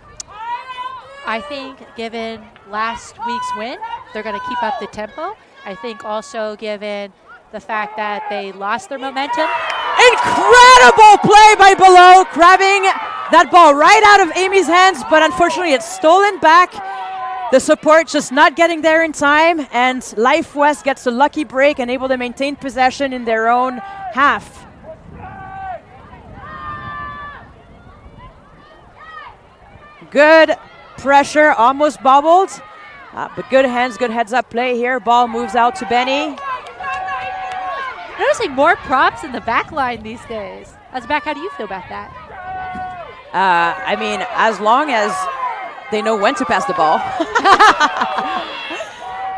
I think given last week's win, they're going to keep up the tempo. I think also given the fact that they lost their momentum. Incredible play by Below, grabbing that ball right out of Amy's hands, but unfortunately it's stolen back. The support just not getting there in time, and Life West gets a lucky break and able to maintain possession in their own half. Good pressure, almost bobbled, but good hands, good heads-up play here. Ball moves out to Benny. Noticing more props in the back line these days. As a back, how do you feel about that? I mean, as long as they know when to pass the ball.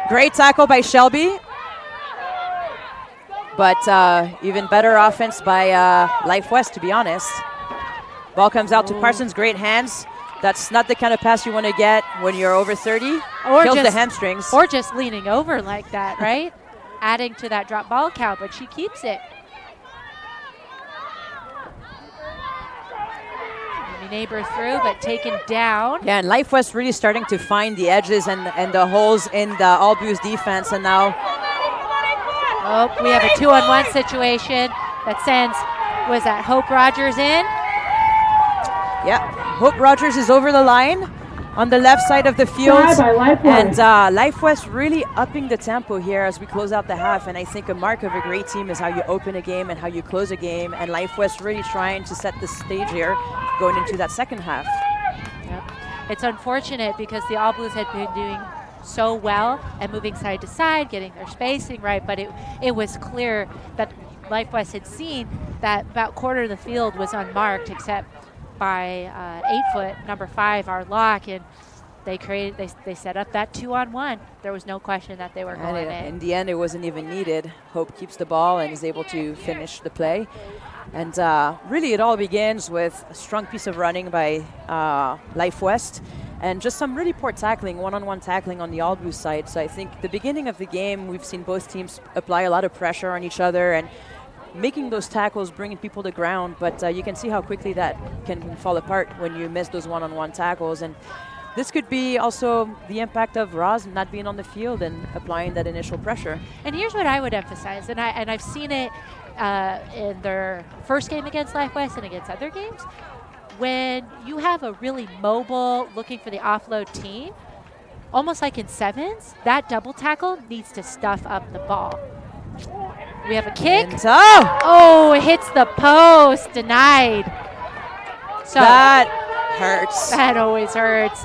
Great tackle by Shelby. But even better offense by Life West, to be honest. Ball comes out to Parsons, great hands. That's not the kind of pass you want to get when you're over 30. Or kills just the hamstrings. Or just leaning over like that, right? Adding to that drop ball count, but she keeps it. Neighbor through, but taken down. Yeah, and Life West really starting to find the edges and the holes in the All Blues defense, and now... Oh, we have a 2-on-1 situation that sends, was that Hope Rogers in? Yeah, Hope Rogers is over the line on the left side of the field. And Life West really upping the tempo here as we close out the half. And I think a mark of a great team is how you open a game and how you close a game. And Life West really trying to set the stage here going into that second half. Yep. It's unfortunate because the All Blues had been doing so well and moving side to side, getting their spacing right, but it was clear that Life West had seen that about quarter of the field was unmarked except by 8-foot number 5, our lock, and they set up that 2-on-1. There was no question that they were going in. In the end, it wasn't even needed. Hope keeps the ball and is able to finish the play. And really, it all begins with a strong piece of running by Life West and just some really poor tackling, one-on-one tackling on the All Blues side. So I think the beginning of the game, we've seen both teams apply a lot of pressure on each other and making those tackles, bringing people to ground, but you can see how quickly that can fall apart when you miss those one-on-one tackles. And this could be also the impact of Roz not being on the field and applying that initial pressure. And here's what I would emphasize, and I've seen it in their first game against Life West and against other games. When you have a really mobile, looking for the offload team, almost like in sevens, that double tackle needs to stuff up the ball. We have a kick. Oh, it hits the post. Denied. So that hurts. That always hurts.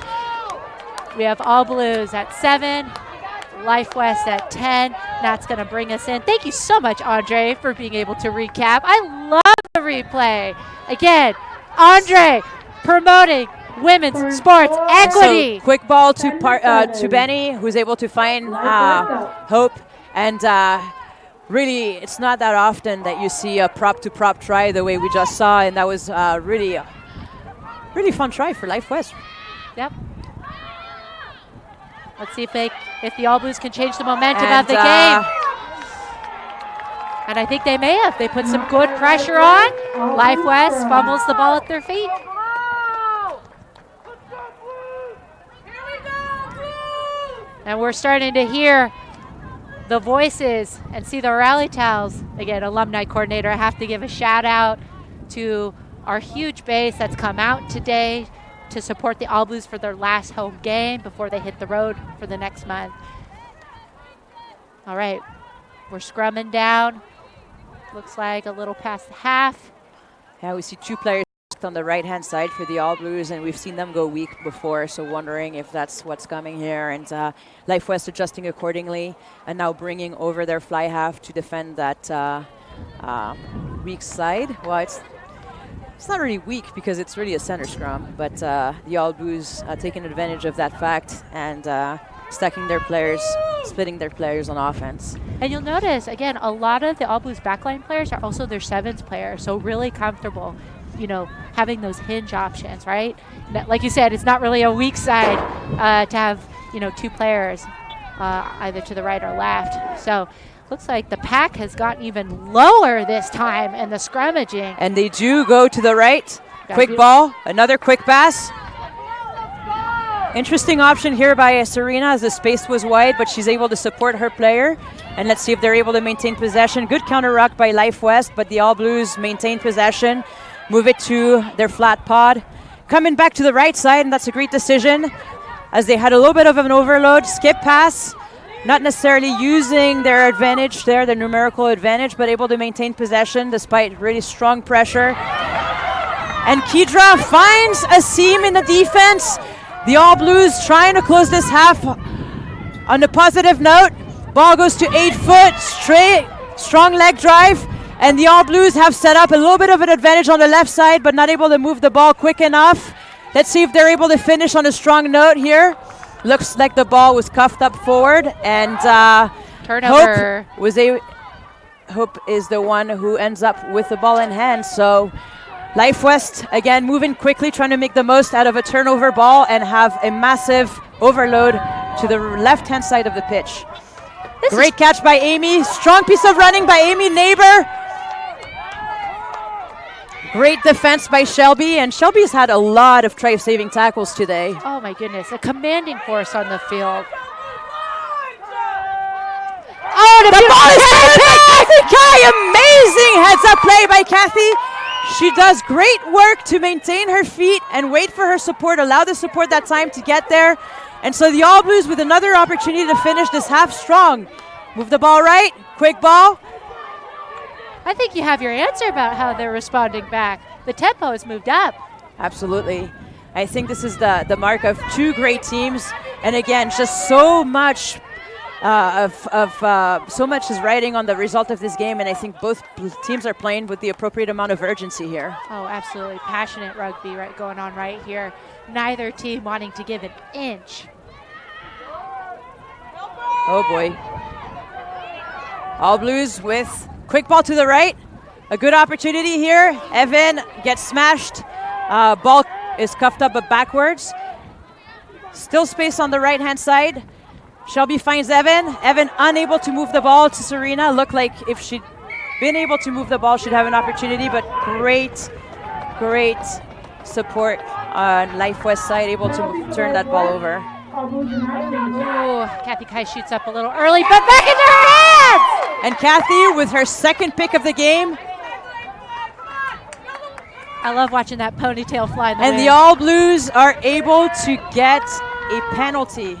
We have All Blues at 7, Life West at 10. That's going to bring us in. Thank you so much, Andre, for being able to recap. I love the replay. Again, Andre promoting women's sports equity. So quick ball to Benny, who's able to find Hope. And really, it's not that often that you see a prop-to-prop try the way we just saw, and that was really fun try for Life West. Yep. Let's see if the All Blues can change the momentum of the game. And I think they may have. They put some good pressure on. Life West fumbles the ball at their feet. And we're starting to hear the voices and see the rally towels. Again, alumni coordinator, I have to give a shout out to our huge base that's come out today to support the All Blues for their last home game before they hit the road for the next month. All right, we're scrumming down. Looks like a little past the half. Yeah, we see 2 players on the right-hand side for the All Blues, and we've seen them go weak before, so wondering if that's what's coming here. And Life West adjusting accordingly, and now bringing over their fly half to defend that weak side. Well, it's not really weak because it's really a center scrum, but the All Blues taking advantage of that fact and stacking their players, splitting their players on offense. And you'll notice, again, a lot of the All Blues backline players are also their 7s players, so really comfortable, you know, having those hinge options, right? Like you said, it's not really a weak side to have, you know, 2 players either to the right or left. So looks like the pack has gotten even lower this time in the scrummaging. And they do go to the right. Quick ball, another quick pass. Interesting option here by Serena as the space was wide, but she's able to support her player. And let's see if they're able to maintain possession. Good counter ruck by Life West, but the All Blues maintain possession. Move it to their flat pod. Coming back to the right side, and that's a great decision as they had a little bit of an overload. Skip pass, not necessarily using their advantage there, their numerical advantage, but able to maintain possession despite really strong pressure. And Kedra finds a seam in the defense. The All Blues trying to close this half on a positive note. Ball goes to 8 foot, straight, strong leg drive. And the All Blues have set up a little bit of an advantage on the left side, but not able to move the ball quick enough. Let's see if they're able to finish on a strong note here. Looks like the ball was cuffed up forward, and turnover. Hope is the one who ends up with the ball in hand. So Life West, again, moving quickly, trying to make the most out of a turnover ball and have a massive overload to the left-hand side of the pitch. Great catch by Amy. Strong piece of running by Amy Neighbor. Great defense by Shelby, and Shelby's had a lot of try-saving tackles today. Oh my goodness, a commanding force on the field. Oh, the ball is saved by Kathy Kai. Amazing heads-up play by Kathy. She does great work to maintain her feet and wait for her support, allow the support that time to get there. And so the All Blues with another opportunity to finish this half strong. Move the ball right, quick ball. I think you have your answer about how they're responding back. The tempo has moved up. Absolutely. I think this is the mark of 2 great teams. And again, just so much so much is riding on the result of this game, and I think both teams are playing with the appropriate amount of urgency here. Oh, absolutely. Passionate rugby going on right here. Neither team wanting to give an inch. Oh boy. All Blues with quick ball to the right. A good opportunity here. Evan gets smashed. Ball is cuffed up but backwards. Still space on the right-hand side. Shelby finds Evan. Evan unable to move the ball to Serena. Looked like if she'd been able to move the ball, she'd have an opportunity, but great support on Life West side, able to turn that ball over. Ooh, Kathy Kai shoots up a little early, but back into her hands! And Kathy with her second pick of the game. I love watching that ponytail fly in the wind. And the All Blues are able to get a penalty.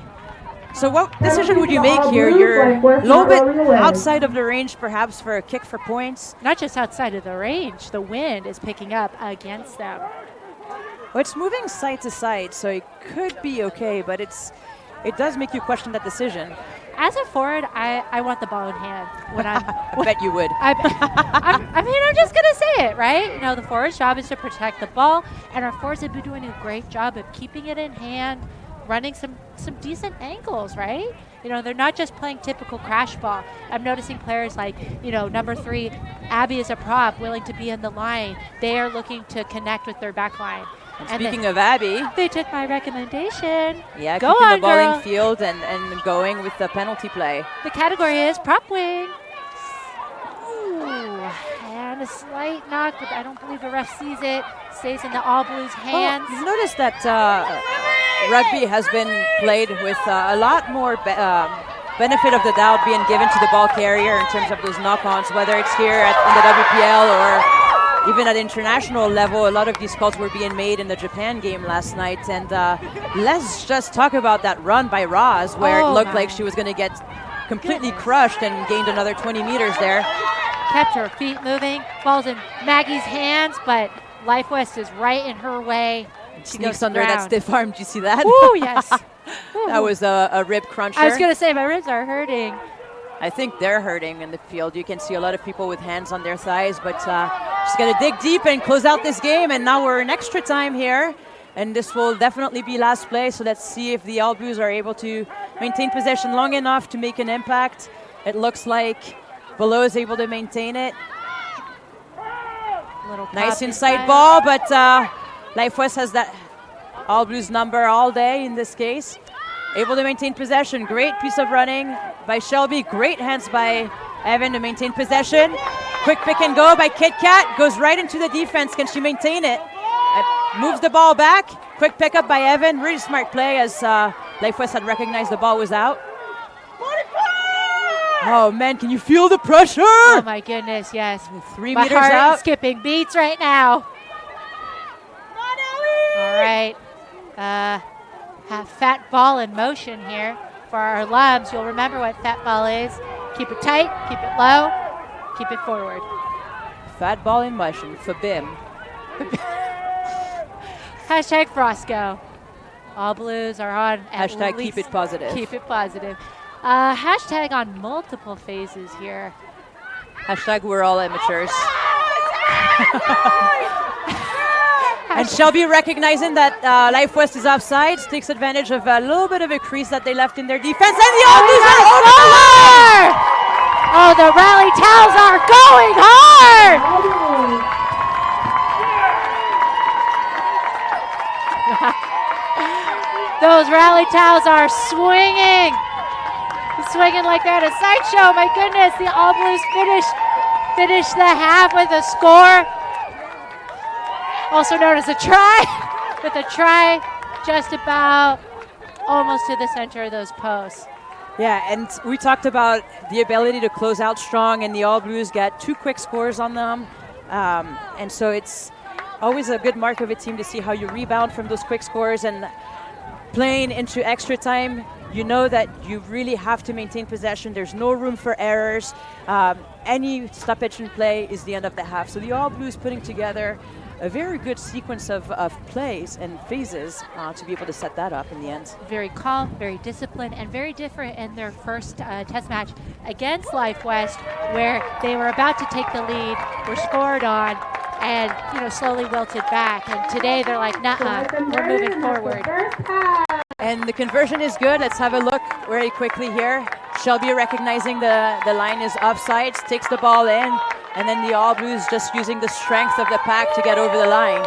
So what decision would you make here? You're a little bit outside of the range perhaps for a kick for points. Not just outside of the range, the wind is picking up against them. Well, it's moving side to side, so it could be okay, but it does make you question that decision. As a forward, I want the ball in hand when I'm. I bet you would. I'm just going to say it, right? You know, the forward's job is to protect the ball, and our forwards have been doing a great job of keeping it in hand, running some decent angles, right? You know, they're not just playing typical crash ball. I'm noticing players like, you know, number 3, Abby is a prop, willing to be in the line. They are looking to connect with their back line. And speaking of Abby, they took my recommendation. Yeah, Go keeping on, the ball girl. in field and going with the penalty play. The category is prop wing. Ooh, and a slight knock, but I don't believe the ref sees it. Stays in the All Blues' hands. Well, you've noticed that rugby has been played with a lot more benefit of the doubt being given to the ball carrier in terms of those knock-ons, whether it's here in the WPL or even at international level. A lot of these calls were being made in the Japan game last night. And let's just talk about that run by Roz, where it looked like she was going to get completely crushed and gained another 20 meters there. Kept her feet moving, falls in Maggie's hands, but Life West is right in her way. She Sneaks under that stiff arm. Did you see that? Ooh, yes. That was a rib cruncher. I was going to say, my ribs are hurting. I think they're hurting in the field. You can see a lot of people with hands on their thighs, but just got to dig deep and close out this game. And now we're in extra time here, and this will definitely be last play. So let's see if the All Blues are able to maintain possession long enough to make an impact. It looks like Below is able to maintain it. Nice inside ball, but Life West has that All Blues number all day in this case. Able to maintain possession. Great piece of running by Shelby. Great hands by Evan to maintain possession. Quick pick and go by Kit Kat. Goes right into the defense. Can she maintain it? Moves the ball back. Quick pick up by Evan. Really smart play as Life West had recognized the ball was out. Oh man, can you feel the pressure? Oh my goodness, yes. 3 my meters heart out. is skipping beats right now. All right. Have fat ball in motion here for our alums. You'll remember what fat ball is. Keep it tight, keep it low, keep it forward. Fat ball in motion for BIM. Hashtag Frosco. All Blues are on. Hashtag keep it positive. Keep it positive. Hashtag on multiple phases here. Hashtag we're all amateurs. And Shelby recognizing that Life West is offside, takes advantage of a little bit of a crease that they left in their defense, and the All Blues are over the line! Oh, the rally towels are going hard! Those rally towels are swinging like they're at a sideshow. My goodness, the All Blues finish the half with a score. Also known as a try, with a try just about almost to the center of those posts. Yeah, and we talked about the ability to close out strong, and the All Blues got 2 quick scores on them. And so it's always a good mark of a team to see how you rebound from those quick scores. And playing into extra time, you know that you really have to maintain possession. There's no room for errors. Any stoppage in play is the end of the half. So the All Blues putting together a very good sequence of plays and phases to be able to set that up in the end. Very calm, very disciplined, and very different in their first test match against Life West, where they were about to take the lead, were scored on, and slowly wilted back. And today they're like, nuh-uh, we're moving forward. And the conversion is good. Let's have a look very quickly here. Shelby recognizing the line is offside, takes the ball in, and then the All Blues just using the strength of the pack to get over the line.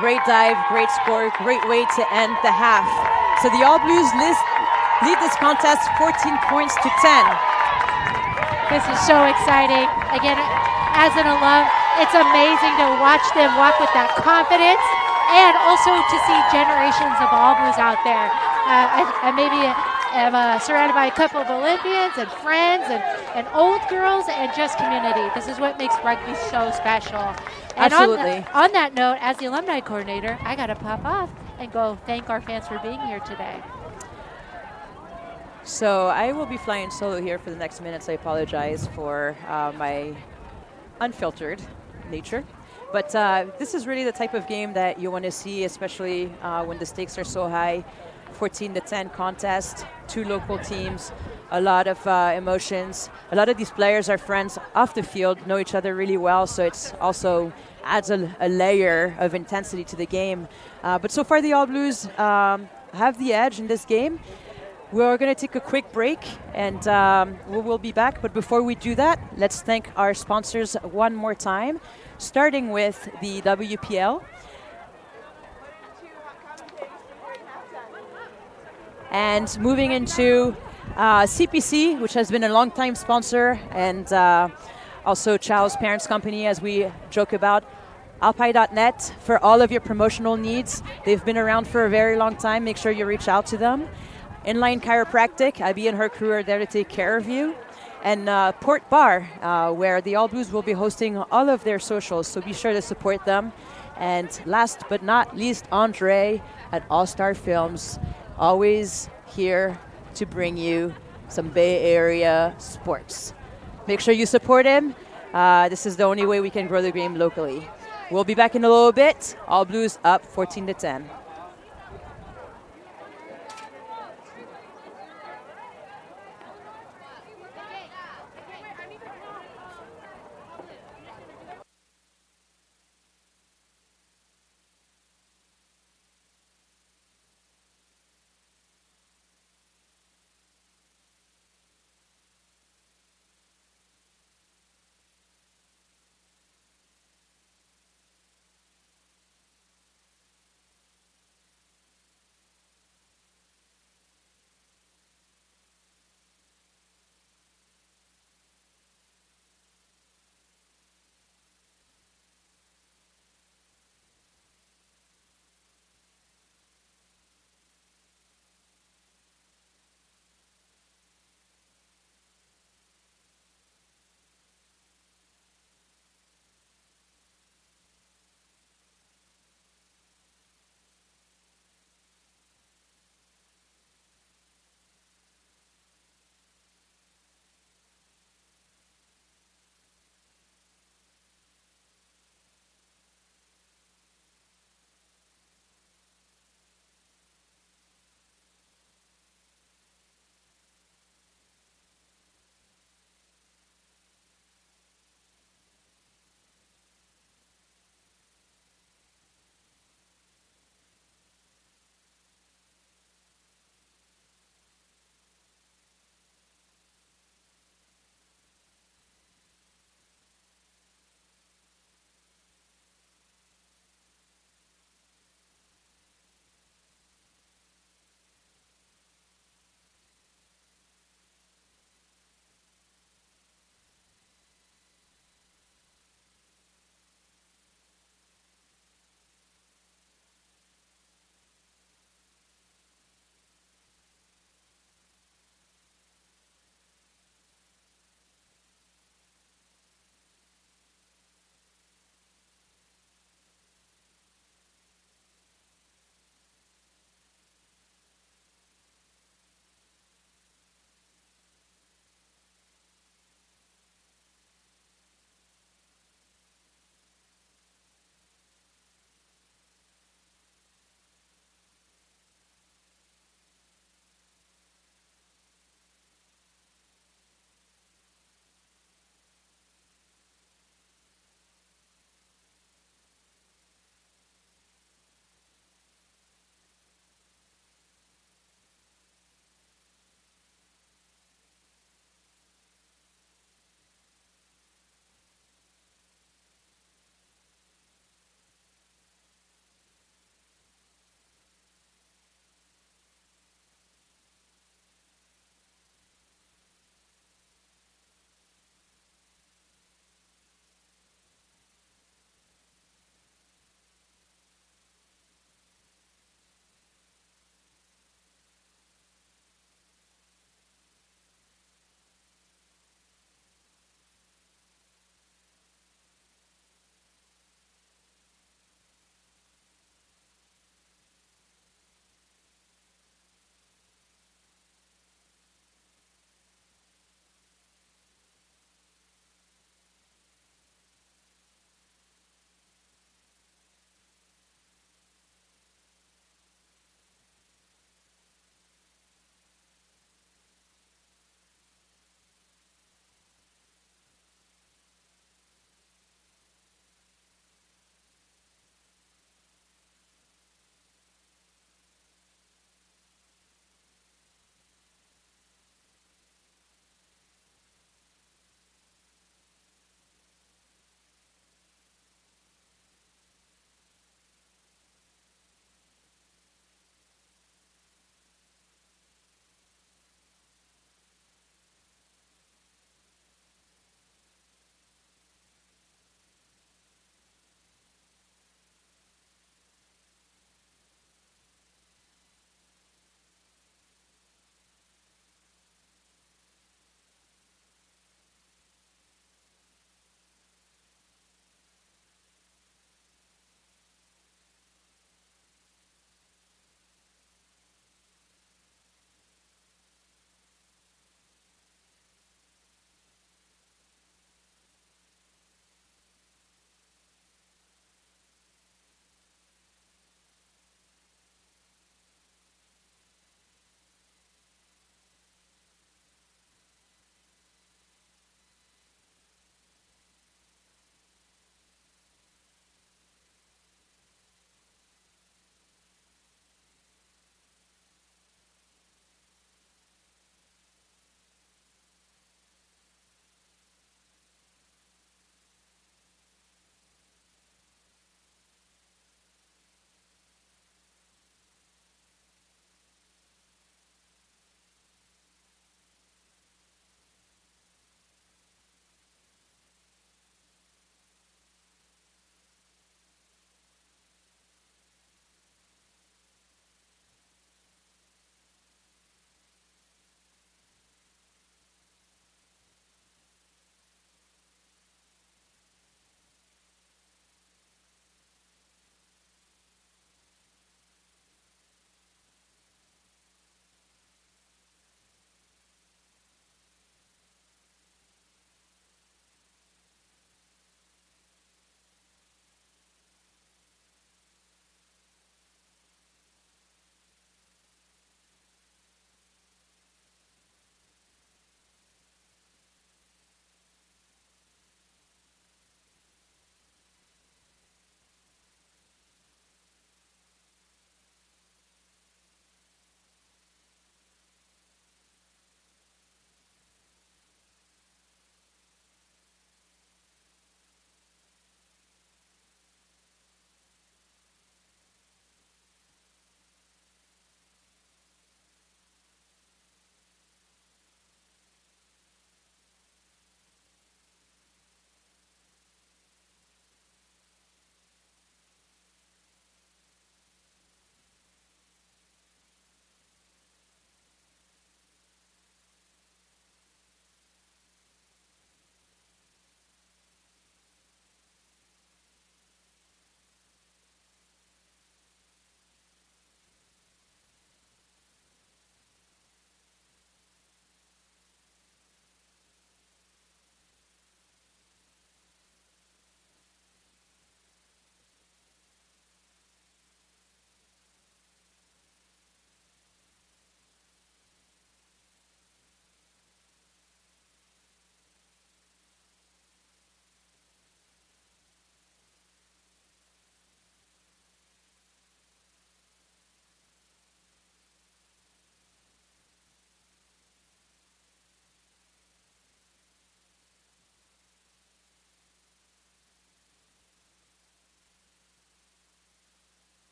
Great dive, great score, great way to end the half. So the All Blues lead this contest 14 points to 10. This is so exciting. Again, as an alum, it's amazing to watch them walk with that confidence, and also to see generations of All Blues out there. I maybe am surrounded by a couple of Olympians and friends and old girls and just community. This is what makes rugby so special. And absolutely. On that note, as the alumni coordinator, I got to pop off and go thank our fans for being here today. So I will be flying solo here for the next minutes. I apologize for my unfiltered nature. But this is really the type of game that you want to see, especially when the stakes are so high. 14 to 10 contest, two local teams, a lot of emotions. A lot of these players are friends off the field, know each other really well, so it's also adds a layer of intensity to the game. But so far, the All Blues have the edge in this game. We're going to take a quick break, and we will be back. But before we do that, let's thank our sponsors one more time, starting with the WPL. And moving into CPC, which has been a long-time sponsor, and also Chow's parents' company, as we joke about. Alpi.net for all of your promotional needs. They've been around for a very long time. Make sure you reach out to them. Inline Chiropractic, Abby and her crew are there to take care of you. And Port Bar, where the All Blues will be hosting all of their socials, so be sure to support them. And last but not least, Andre at All Star Films, always here to bring you some Bay Area sports. Make sure you support him. This is the only way we can grow the game locally. We'll be back in a little bit. All Blues up 14 to 10.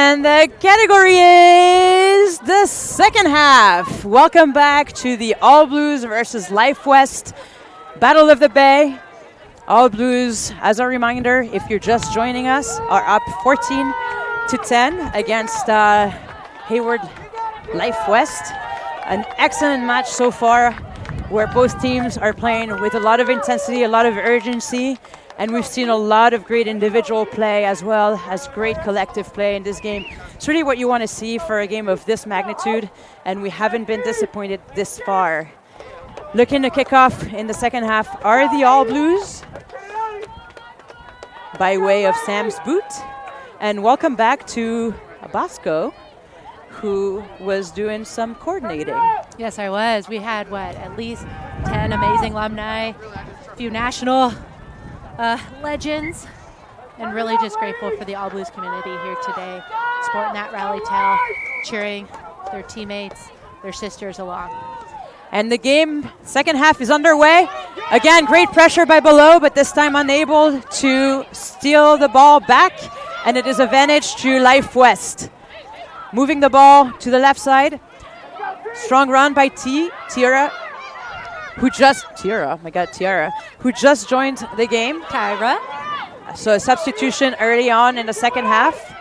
And the category is the second half. Welcome back to the All Blues versus Life West Battle of the Bay. All Blues, as a reminder, if you're just joining us, are up 14-10 against Hayward Life West. An excellent match so far, where both teams are playing with a lot of intensity, a lot of urgency, and we've seen a lot of great individual play as well as great collective play in this game. It's really what you want to see for a game of this magnitude, and we haven't been disappointed this far. Looking to kick off in the second half are the All Blues by way of Sam's boot. And welcome back to Bosco, who was doing some coordinating. Yes, I was. We had, at least 10 amazing alumni, a few national legends, and really just grateful for the All Blues community here today, sporting that rally tail, cheering their teammates, their sisters along. And the game, second half is underway. Again, great pressure by below, but this time unable to steal the ball back, and it is advantage to Life West. Moving the ball to the left side. Strong run by Tiara, who just joined the game. Tyra. So a substitution early on in the second half.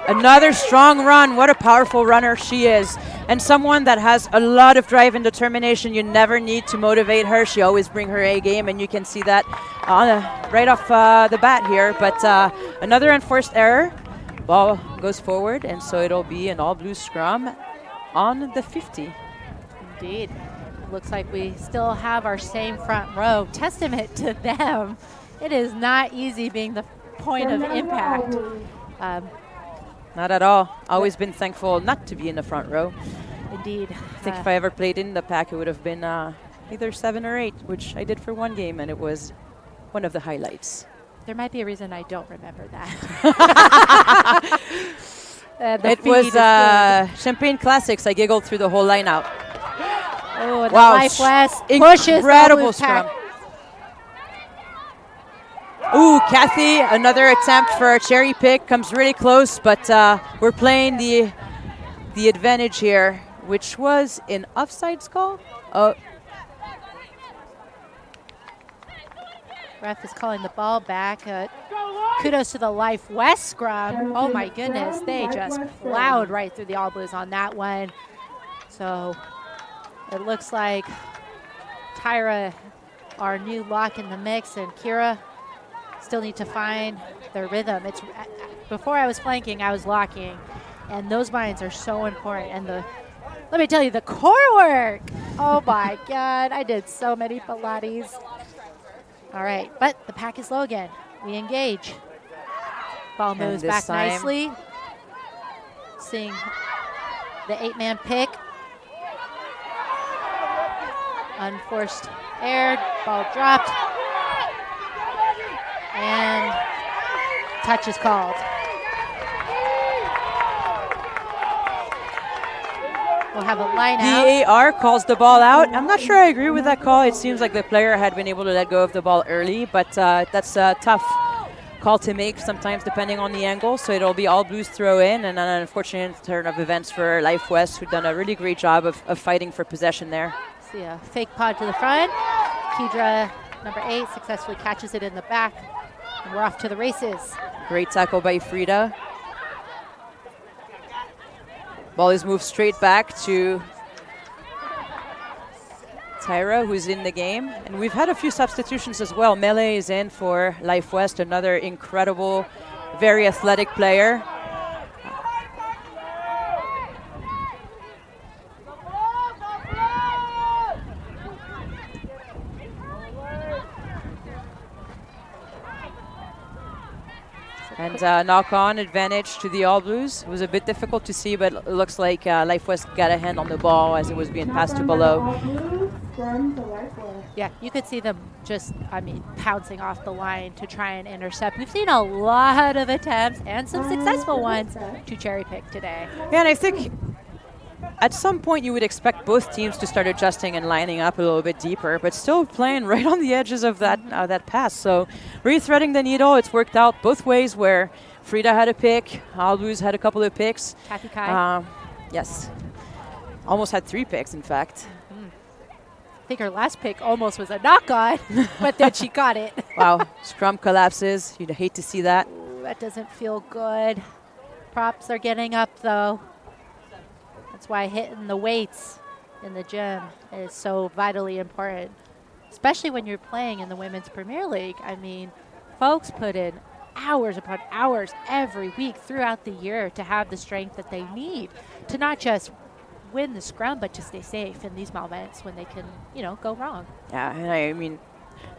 Another strong run. What a powerful runner she is. And someone that has a lot of drive and determination. You never need to motivate her. She always brings her A game, and you can see that right off the bat here. But another enforced error. Ball goes forward, and so it'll be an All Blue scrum on the 50. Indeed. Looks like we still have our same front row. Testament to them. It is not easy being the point of impact. Not at all. Always been thankful not to be in the front row. Indeed. I think if I ever played in the pack, it would have been either 7 or 8, which I did for one game, and it was one of the highlights. There might be a reason I don't remember that. It was Champagne Classics. I giggled through the whole line out. Oh, the wow, Life West pushes incredible scrum. Ooh, Kathy, another attempt for a cherry pick. Comes really close, but we're playing the advantage here, which was an offsides call. Oh. Ref is calling the ball back. Kudos to the Life West scrum. Oh my goodness, they just plowed right through the All Blues on that one. So it looks like Tyra, our new lock in the mix, and Kira still need to find their rhythm. It's before I was flanking, I was locking, and those binds are so important. And let me tell you, the core work. Oh my God, I did so many Pilates. All right, but the pack is low again. We engage. Ball moves back nicely. Seeing the 8-man pick. Unforced air, ball dropped. And touch is called. We'll have a line out. VAR calls the ball out. I'm not sure I agree with that call. It seems like the player had been able to let go of the ball early, but that's a tough call to make sometimes depending on the angle. So it'll be All Blues throw in, and an unfortunate turn of events for Life West, who've done a really great job of fighting for possession there. See a fake pod to the front. Kedra, number 8, successfully catches it in the back. And we're off to the races. Great tackle by Frida. Ball is moved straight back to Tyra, who's in the game. And we've had a few substitutions as well. Melee is in for Life West, another incredible, very athletic player. And knock-on advantage to the All Blues. It was a bit difficult to see, but it looks like Life West got a hand on the ball as it was being passed to below. Yeah, you could see them just, pouncing off the line to try and intercept. We've seen a lot of attempts and some successful ones to cherry pick today. Yeah, and I think at some point you would expect both teams to start adjusting and lining up a little bit deeper, but still playing right on the edges of that pass. So re-threading the needle, it's worked out both ways where Frida had a pick, All Blues had a couple of picks. Kathy Kai. Yes. Almost had 3 picks, in fact. I think her last pick almost was a knock-on, but then she got it. Wow. Scrum collapses. You'd hate to see that. Ooh, that doesn't feel good. Props are getting up, though. That's why hitting the weights in the gym is so vitally important, especially when you're playing in the Women's Premier League. I mean, folks put in hours upon hours every week throughout the year to have the strength that they need to not just win the scrum, but to stay safe in these moments when they can, go wrong. Yeah, and I mean,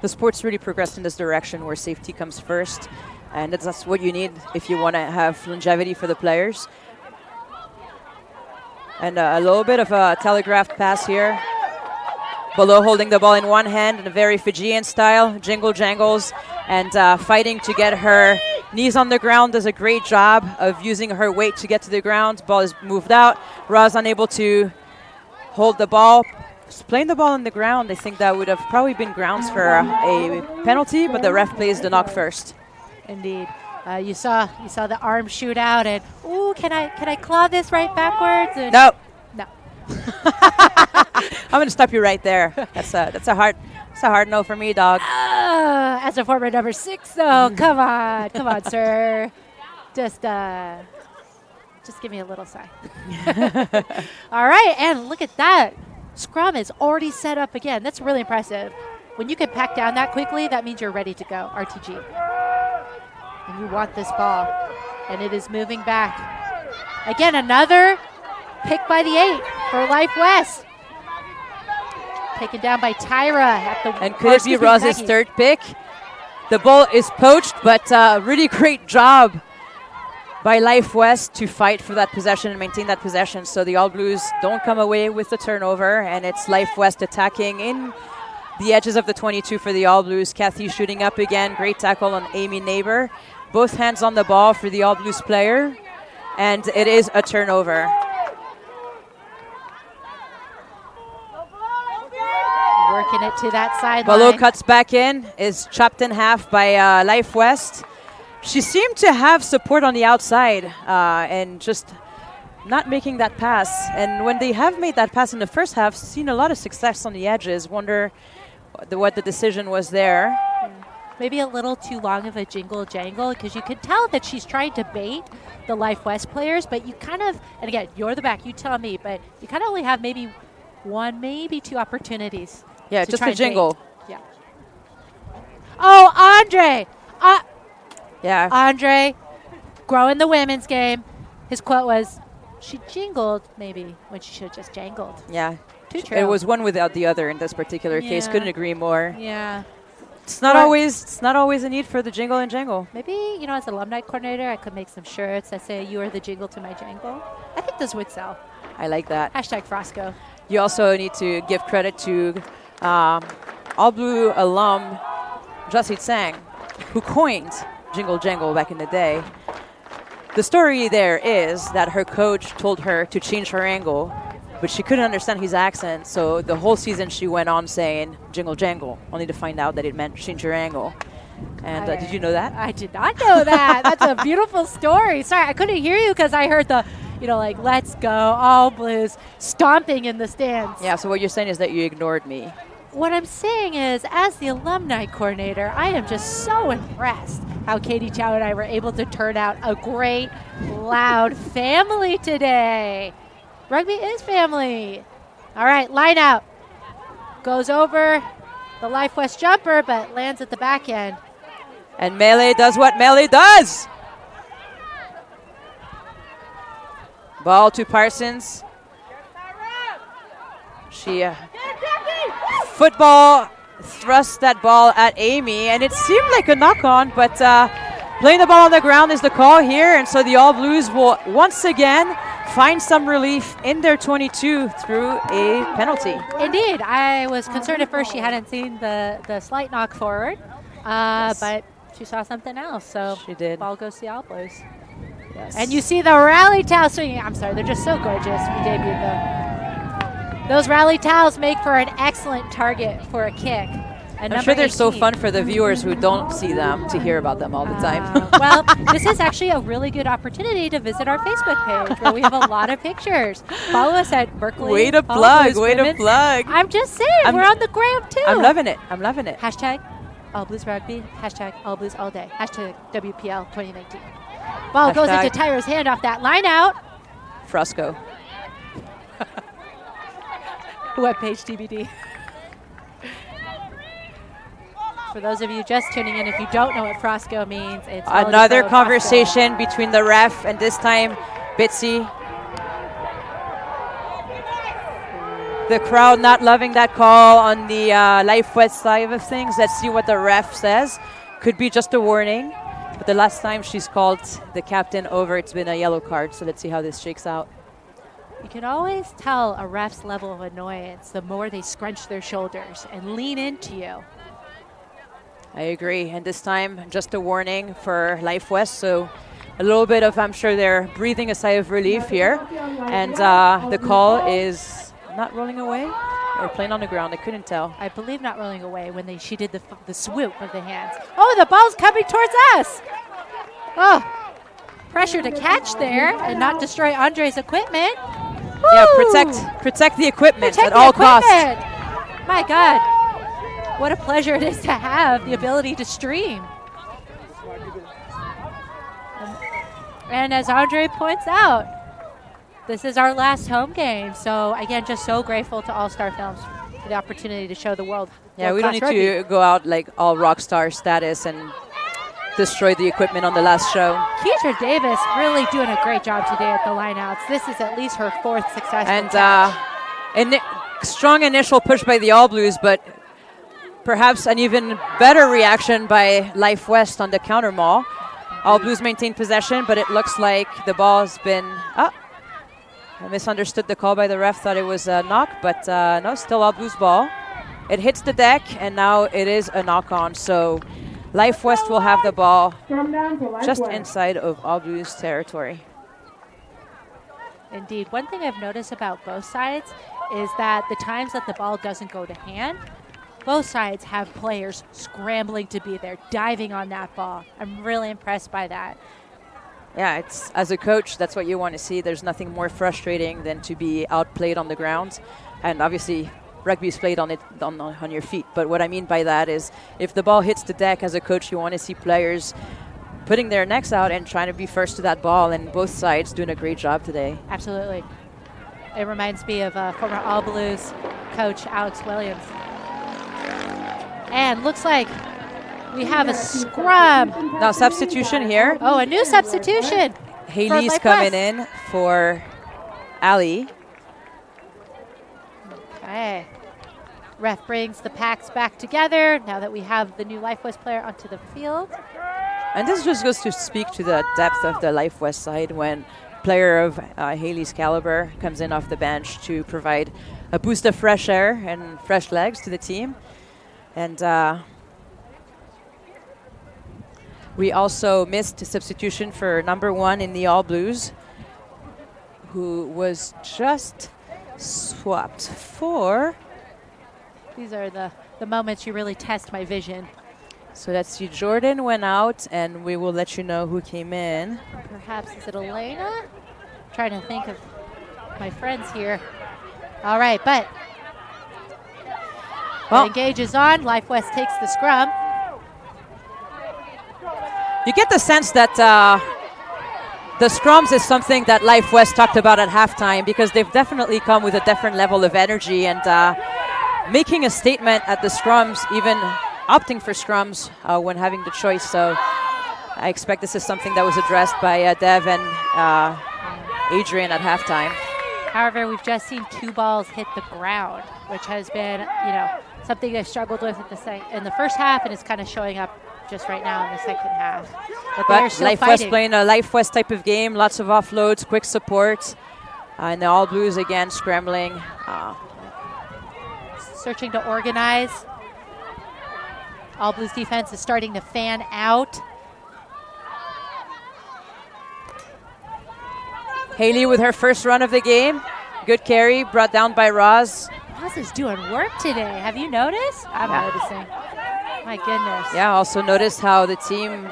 the sport's really progressed in this direction where safety comes first, and that's what you need if you want to have longevity for the players. And a little bit of a telegraphed pass here. Below holding the ball in one hand in a very Fijian style, jingle jangles, and fighting to get her knees on the ground, does a great job of using her weight to get to the ground. Ball is moved out. Ra's unable to hold the ball. Just playing the ball on the ground, I think that would have probably been grounds for a penalty, but the ref plays the knock first. Indeed. You saw the arm shoot out, and ooh, can I claw this right backwards? And No. I'm going to stop you right there. That's a hard no for me, dog. As a former number 6, though, come on, sir. Just give me a little sign. All right, and look at that. Scrum is already set up again. That's really impressive. When you can pack down that quickly, that means you're ready to go, RTG. And you want this ball, and it is moving back. Again, another pick by the 8 for Life West. Taken down by Tyra at the. And could it be Roz's third pick? The ball is poached, but really great job by Life West to fight for that possession and maintain that possession. So the All Blues don't come away with the turnover, and it's Life West attacking in the edges of the 22 for the All Blues. Kathy shooting up again. Great tackle on Amy Neighbor. Both hands on the ball for the All Blues player, and it is a turnover. Working it to that sideline. Balo cuts back in, is chopped in half by Life West. She seemed to have support on the outside and just not making that pass. And when they have made that pass in the first half, seen a lot of success on the edges. Wonder what the decision was there. Maybe a little too long of a jingle jangle, because you could tell that she's trying to bait the Life West players, but you kind of, and again, you're the back, you tell me, but you kind of only have maybe 1, maybe 2 opportunities. Yeah, just a jingle. Yeah. Oh, Andre! Yeah. Andre, growing the women's game. His quote was, she jingled maybe when she should have just jangled. Yeah. Too true. It was one without the other in this particular case. Couldn't agree more. Yeah. It's not always a need for the jingle and jangle. Maybe, as alumni coordinator, I could make some shirts that say, you are the jingle to my jangle. I think this would sell. I like that. Hashtag Frosco. You also need to give credit to All Blue alum Jasit Sang, who coined Jingle Jangle back in the day. The story there is that her coach told her to change her angle, but she couldn't understand his accent, so the whole season she went on saying Jingle Jangle, only to find out that it meant change your angle. And did you know that? I did not know that. That's a beautiful story. Sorry, I couldn't hear you because I heard the, let's go, All Blues, stomping in the stands. Yeah, so what you're saying is that you ignored me. What I'm saying is, as the alumni coordinator, I am just so impressed how Katie Chow and I were able to turn out a great, loud family today. Rugby is family. All right, line out. Goes over the Life West jumper, but lands at the back end. And Melee does what Melee does. Ball to Parsons. She football thrusts that ball at Amy, and it seemed like a knock-on, but playing the ball on the ground is the call here, and so the All Blues will once again find some relief in their 22 through a penalty. Indeed. I was concerned at first she hadn't seen the slight knock forward, Yes. but she saw something else, so she did. Ball goes to the All Blues. Yes. And you see the rally towel swinging. I'm sorry, they're just so gorgeous. We debuted them. Those rally towels make for an excellent target for a kick. And I'm sure they're so 18. fun for the viewers who don't see them to hear about them all the time. Well, this is actually a really good opportunity to visit our Facebook page where we have a lot of pictures. Follow us at Berkeley. Way to All plug, Blues way to Women's. plug. I'm just saying, we're on the gram too. I'm loving it. I'm loving it. Hashtag All Blues Rugby. Hashtag All Blues All Day. Hashtag WPL 2019. Ball goes into Tyra's hand off that line out. Frosco. Webpage TBD. For those of you just tuning in, if you don't know what Frosco means, it's Another conversation between the ref and this time Bitsy. The crowd not loving that call on the Life West side of things. Let's see what the ref says. Could be just a warning. But the last time she's called the captain over, it's been a yellow card. So let's see how this shakes out. You can always tell a ref's level of annoyance the more they scrunch their shoulders and lean into you. I agree. And this time, just a warning for Life West. So a little bit of, I'm sure they're breathing a sigh of relief here. And the call is not rolling away or playing on the ground. I couldn't tell. I believe not rolling away when she did the swoop of the hands. Oh, the ball's coming towards us. Oh, pressure to catch there and not destroy Andre's equipment. Yeah, Woo! protect the equipment Protect at the all equipment. costs. My God. What a pleasure it is to have the ability to stream. And as Andre points out, this is our last home game. So again, just so grateful to All Star Films for the opportunity to show the world. Yeah, we don't need to go out like all rock star status and destroy the equipment on the last show. Keisha Davis really doing a great job today at the lineouts. This is at least her fourth successful And catch. strong initial push by the All Blues, but perhaps an even better reaction by Life West on the counter maul. All Blues maintain possession, but it looks like the ball's been up. I misunderstood the call by the ref, thought it was a knock, but no, still All Blues ball. It hits the deck, and now it is a knock-on. So Life West will have the ball just inside of All Blues territory. Indeed. One thing I've noticed about both sides is that the times that the ball doesn't go to hand, both sides have players scrambling to be there, diving on that ball. I'm really impressed by that. Yeah, it's as a coach, that's what you want to see. There's nothing more frustrating than to be outplayed on the ground. And obviously, rugby is played on your feet. But what I mean by that is if the ball hits the deck as a coach, you want to see players putting their necks out and trying to be first to that ball. And both sides doing a great job today. Absolutely. It reminds me of former All Blues coach Alex Williams. And looks like we have a scrum. Now substitution here. Oh, a new substitution. Haley's coming in for Ali. Okay. Ref brings the packs back together now that we have the new Life West player onto the field. And this just goes to speak to the depth of the Life West side when a player of Haley's caliber comes in off the bench to provide a boost of fresh air and fresh legs to the team. And we also missed a substitution for number 1 in the All Blues, who was just swapped for. These are the moments you really test my vision. So let's see, Jordan went out, and we will let you know who came in. Perhaps, is it Elena? Trying to think of my friends here. All right, but well, engage is on. Life West takes the scrum. You get the sense that the scrums is something that Life West talked about at halftime because they've definitely come with a different level of energy and making a statement at the scrums, even opting for scrums when having the choice. So I expect this is something that was addressed by Dev and Adrian at halftime. However, we've just seen 2 balls hit the ground, which has been, something they've struggled with in the first half, and it's kind of showing up just right now in the second half. But they're still Life fighting. West playing a Life West type of game, lots of offloads, quick support, and the All Blues again scrambling. Searching to organize. All Blues defense is starting to fan out. Haley with her first run of the game. Good carry, brought down by Roz. Roz is doing work today. Have you noticed? I'm noticing. My goodness. Yeah, also noticed how the team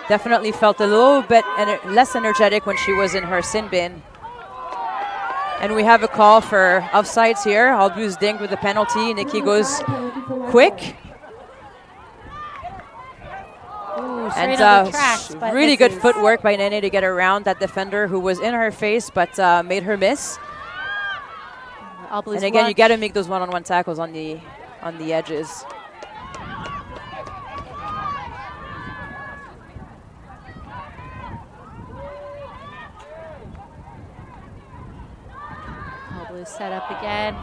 definitely felt a little bit less energetic when she was in her sin bin. And we have a call for offsides here. All Blues dinged with the penalty. Nikki goes quick. Ooh, And trash, really good footwork by Nene to get around that defender who was in her face but made her miss. All Blues and again, watch. you got to make those one-on-one tackles on the edges. All Blues set up again.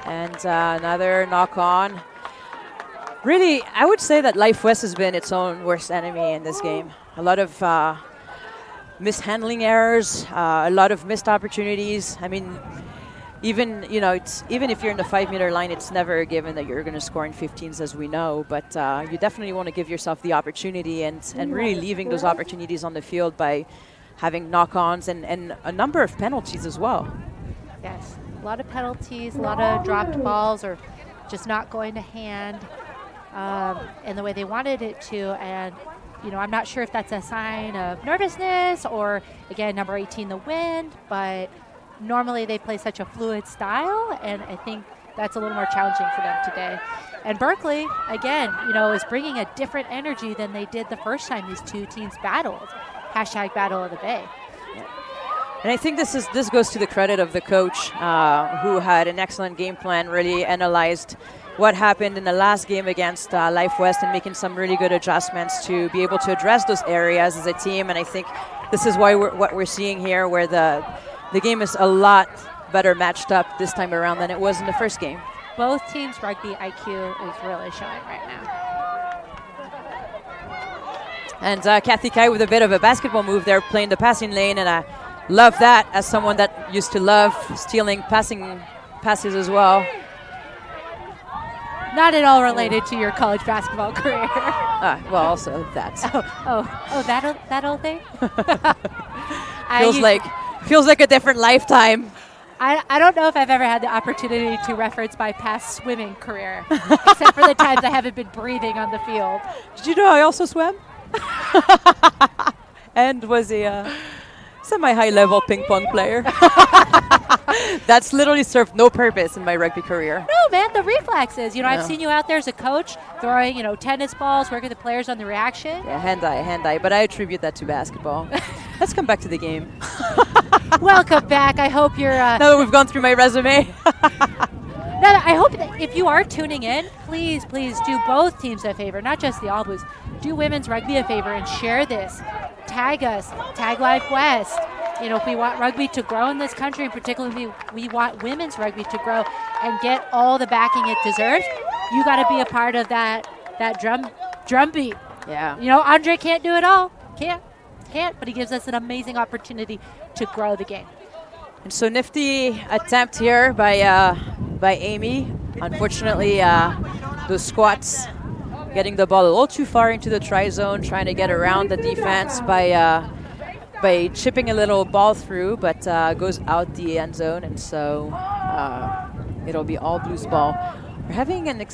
And another knock on. Really, I would say that Life West has been its own worst enemy in this game. A lot of mishandling errors, a lot of missed opportunities. I mean, even if you're in the 5 meter line, it's never a given that you're going to score in 15s, as we know. But you definitely want to give yourself the opportunity and really leaving those opportunities on the field by having knock-ons and a number of penalties as well. Yes, a lot of penalties, a lot of dropped balls or just not going to hand in the way they wanted it to. And, I'm not sure if that's a sign of nervousness or, again, number 18, the wind. But normally they play such a fluid style, and I think that's a little more challenging for them today. And Berkeley, again, is bringing a different energy than they did the first time these two teams battled. # Battle of the Bay. And I think this goes to the credit of the coach, who had an excellent game plan, really analyzed what happened in the last game against Life West and making some really good adjustments to be able to address those areas as a team. And I think this is what we're seeing here, where the game is a lot better matched up this time around than it was in the first game. Both teams' rugby IQ is really showing right now. And Kathy Kai with a bit of a basketball move there, playing the passing lane, and I love that as someone that used to love stealing passes as well. Not at all related to your college basketball career. Well, also that. That old thing? Feels like a different lifetime. I don't know if I've ever had the opportunity to reference my past swimming career, except for the times I haven't been breathing on the field. Did you know I also swam? And was a semi-high level ping pong player. That's literally served no purpose in my rugby career. No, man, the reflexes. I've seen you out there as a coach throwing, tennis balls, working the players on the reaction. Yeah, hand-eye. But I attribute that to basketball. Let's come back to the game. Welcome back. I hope you're... now that we've gone through my resume. I hope that if you are tuning in, please do both teams a favor, not just the All Blues. Do women's rugby a favor and share this. Tag us. Tag Life West. If we want rugby to grow in this country, and particularly we want women's rugby to grow and get all the backing it deserves, you got to be a part of that drum beat. Yeah. Andre can't do it all. Can't, but he gives us an amazing opportunity to grow the game. And so nifty attempt here by Amy. Unfortunately, those squats getting the ball a little too far into the try zone, trying to get around the defense by chipping a little ball through, but goes out the end zone, and so it'll be All Blues ball. We're having an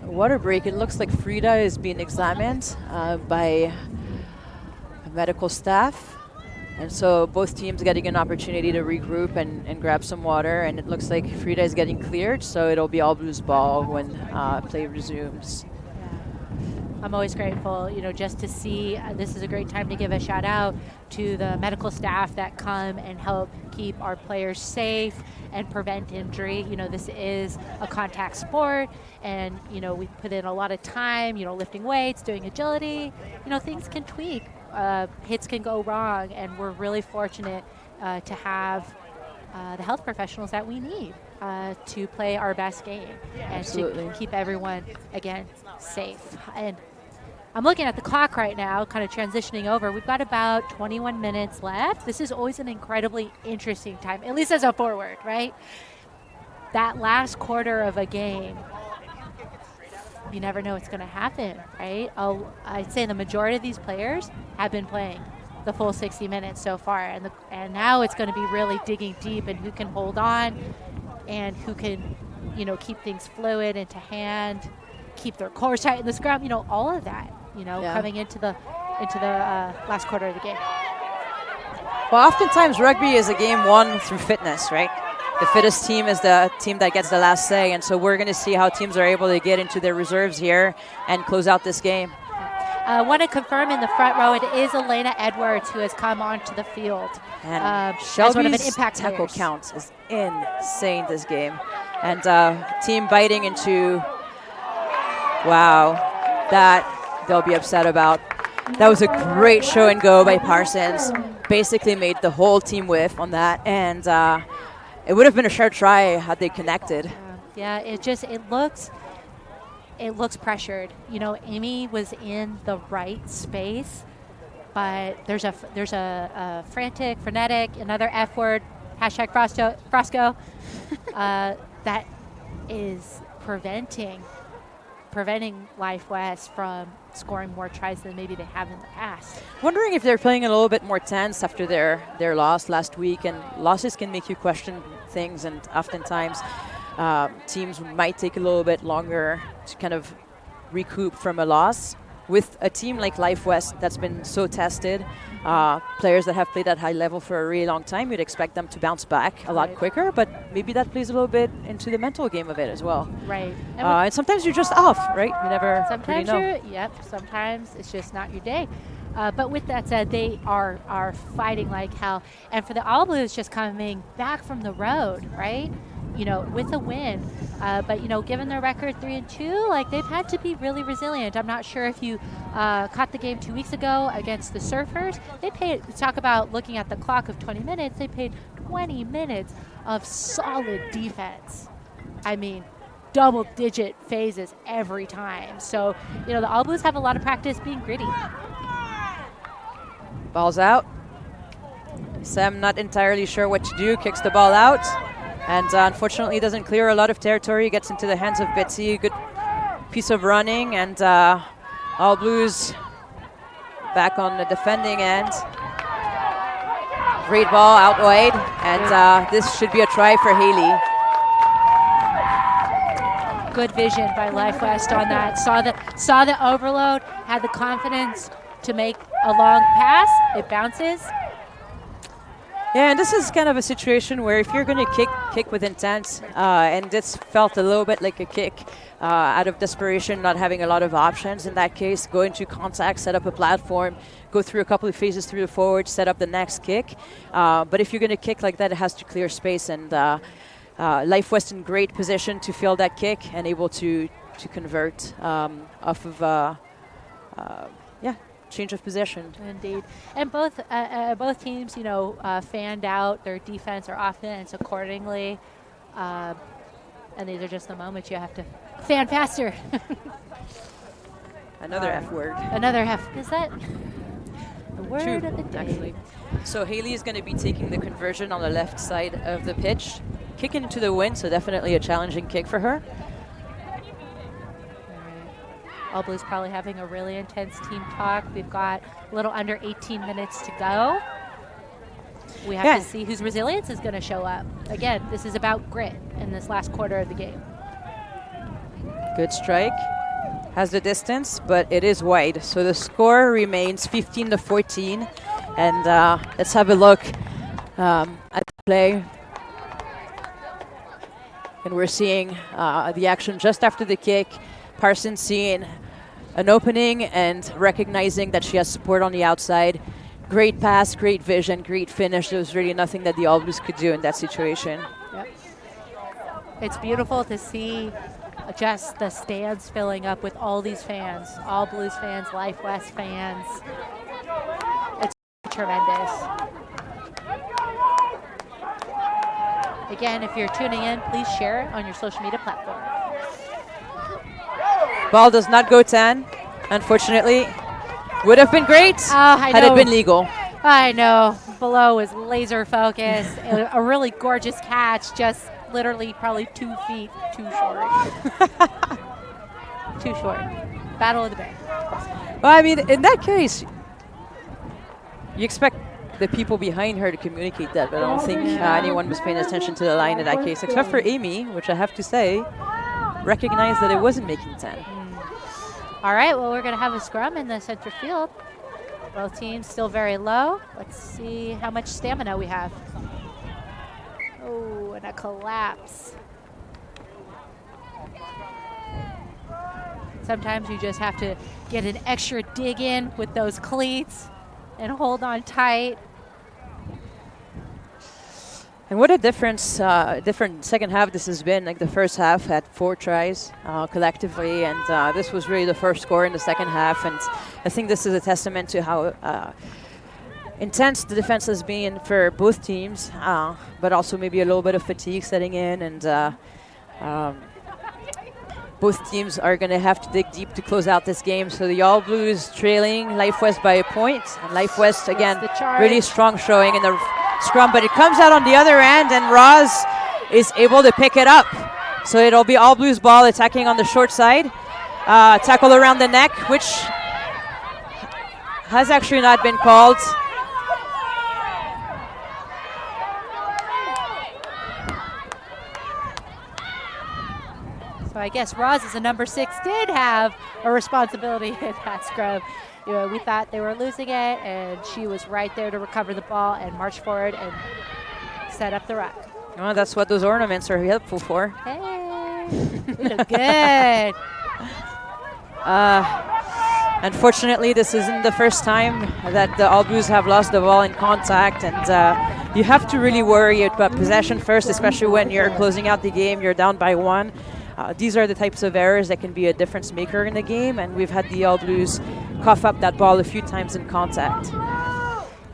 water break. It looks like Frida is being examined by medical staff. And so both teams getting an opportunity to regroup and grab some water, and it looks like Frida is getting cleared, so it'll be All Blues ball when play resumes. I'm always grateful, just to see. This is a great time to give a shout out to the medical staff that come and help keep our players safe and prevent injury. This is a contact sport, and we put in a lot of time, lifting weights, doing agility. Things can tweak. Hits can go wrong, and we're really fortunate to have the health professionals that we need to play our best game and Absolutely. to keep everyone, again, safe. And I'm looking at the clock right now, kind of transitioning over. We've got about 21 minutes left. This is always an incredibly interesting time, at least as a forward, right? That last quarter of a game, you never know what's going to happen, right? I'd say the majority of these players have been playing the full 60 minutes so far. And now it's going to be really digging deep and who can hold on and who can, keep things fluid into hand, keep their cores tight in the scrum, all of that, coming into the last quarter of the game. Well, oftentimes rugby is a game won through fitness, right? The fittest team is the team that gets the last say, and so we're going to see how teams are able to get into their reserves here and close out this game. I want to confirm in the front row it is Elena Edwards who has come onto the field. And as one of an Shelby's impact tackle players. count is insane this game. And team biting into, wow, that they'll be upset about. That was a great show and go by Parsons. Basically made the whole team whiff on that. And it would have been a sure try had they connected. Yeah, it looks pressured. Amy was in the right space, but there's a frenetic, another F word, hashtag Frosco, that is preventing Life West from scoring more tries than maybe they have in the past. Wondering if they're playing a little bit more tense after their loss last week, and losses can make you question things, and oftentimes teams might take a little bit longer to kind of recoup from a loss. With a team like Life West that's been so tested, players that have played at high level for a really long time, you'd expect them to bounce back a lot quicker, but maybe that plays a little bit into the mental game of it as well. Right. And sometimes you're just off, right? You never sometimes really know. Sometimes it's just not your day. But with that said, they are fighting like hell. And for the All Blues, just coming back from the road, right? With a win. But, given their record 3-2, they've had to be really resilient. I'm not sure if you caught the game 2 weeks ago against the Surfers. Talk about looking at the clock of 20 minutes. They played 20 minutes of solid defense. I mean, double-digit phases every time. So, the All Blues have a lot of practice being gritty. Ball's out. Sam not entirely sure what to do, kicks the ball out. And unfortunately doesn't clear a lot of territory, gets into the hands of Betsy. Good piece of running, and All Blues back on the defending end. Great ball out wide, and this should be a try for Haley. Good vision by Life West on that. Saw the overload, had the confidence to make a long pass. It bounces. Yeah, and this is kind of a situation where if you're going to kick with intent, and this felt a little bit like a kick out of desperation, not having a lot of options in that case, go into contact, set up a platform, go through a couple of phases through the forward, set up the next kick. But if you're going to kick like that, it has to clear space, and Life West in great position to field that kick and able to convert off of change of possession. Indeed. And both teams, fanned out their defense or offense accordingly. And these are just the moments you have to fan faster. Another F word. Another F. Is that the word Two, of the day? actually. So Haley is going to be taking the conversion on the left side of the pitch. Kicking into the wind, so definitely a challenging kick for her. All Blues probably having a really intense team talk. We've got a little under 18 minutes to go. We have to see whose resilience is going to show up. Again, this is about grit in this last quarter of the game. Good strike. Has the distance, but it is wide. So the score remains 15-14. And let's have a look at the play. And we're seeing the action just after the kick. Parsons seeing an opening and recognizing that she has support on the outside. Great pass, great vision, great finish. There was really nothing that the All Blues could do in that situation. Yep. It's beautiful to see just the stands filling up with all these fans, All Blues fans, Life West fans. It's tremendous. Again, if you're tuning in, please share it on your social media platform. Ball does not go 10, unfortunately. Would have been great had it been legal. I know. Below was laser focused. A really gorgeous catch, just literally probably 2 feet too short. Too short. Battle of the Bay. Well, I mean, in that case, You expect the people behind her to communicate that, but I don't think anyone was paying attention to the line in that case, except for Amy, which I have to say, recognized that it wasn't making 10. All right, well, we're going to have a scrum in the center field. Both teams still very low. Let's see how much stamina we have. Oh, and a collapse. Sometimes you just have to get an extra dig in with those cleats and hold on tight. And what a different second half this has been. Like the first half had 4 tries collectively, and this was really the first score in the second half. And I think this is a testament to how intense the defense has been for both teams, but also maybe a little bit of fatigue setting in. And both teams are going to have to dig deep to close out this game. So the All Blues trailing Life West by a point. And Life West, again, really strong showing in the scrum, but it comes out on the other end, and Roz is able to pick it up. So it'll be All Blues ball attacking on the short side. Tackle around the neck, which has actually not been called. So I guess Roz, as a number 6, did have a responsibility in that scrum. You know, we thought they were losing it, and she was right there to recover the ball and march forward and set up the ruck. Well, that's what those ornaments are helpful for. Hey, we look good. Unfortunately, this isn't the first time that the All Blues have lost the ball in contact, and you have to really worry about possession first, especially when you're closing out the game, you're down by 1. These are the types of errors that can be a difference maker in the game, and we've had the All Blues cough up that ball a few times in contact.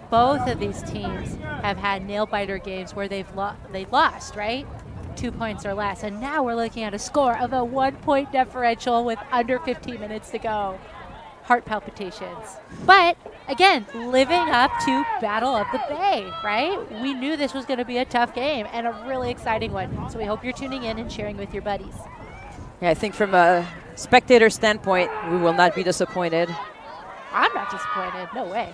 Both of these teams have had nail-biter games where they've lost, right? 2 points or less, and now we're looking at a score of a 1-point differential with under 15 minutes to go. Heart palpitations. But, again, living up to Battle of the Bay, right? We knew this was going to be a tough game and a really exciting one, so we hope you're tuning in and sharing with your buddies. Yeah, I think from a spectator standpoint, we will not be disappointed. I'm not disappointed. No way.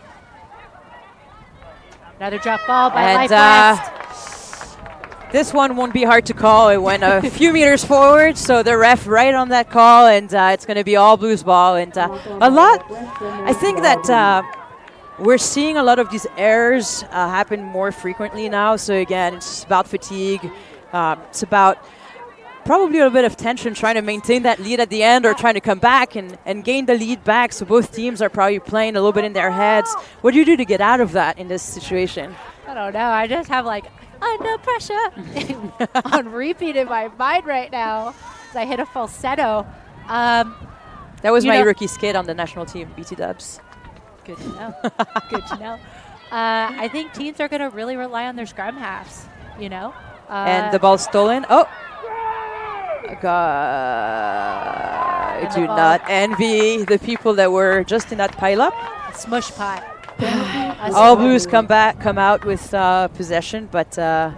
Another drop ball by And Life West. this one won't be hard to call. It went a few meters forward, so the ref right on that call, and it's going to be All Blues ball. And a lot, I think that we're seeing a lot of these errors happen more frequently now. So again, it's about fatigue. It's about probably a little bit of tension trying to maintain that lead at the end or trying to come back and gain the lead back. So both teams are probably playing a little bit in their heads. What do you do to get out of that in this situation? I don't know. I just have like under pressure on repeat in my mind right now. I hit a falsetto. That was my rookie skid on the national team, BT Dubs. Good to know. Good to know. I think teams are going to really rely on their scrum halves, you know. And the ball's stolen. Oh. God, I do not envy the people that were just in that pileup. Smush pot. All Blues come out with possession, but that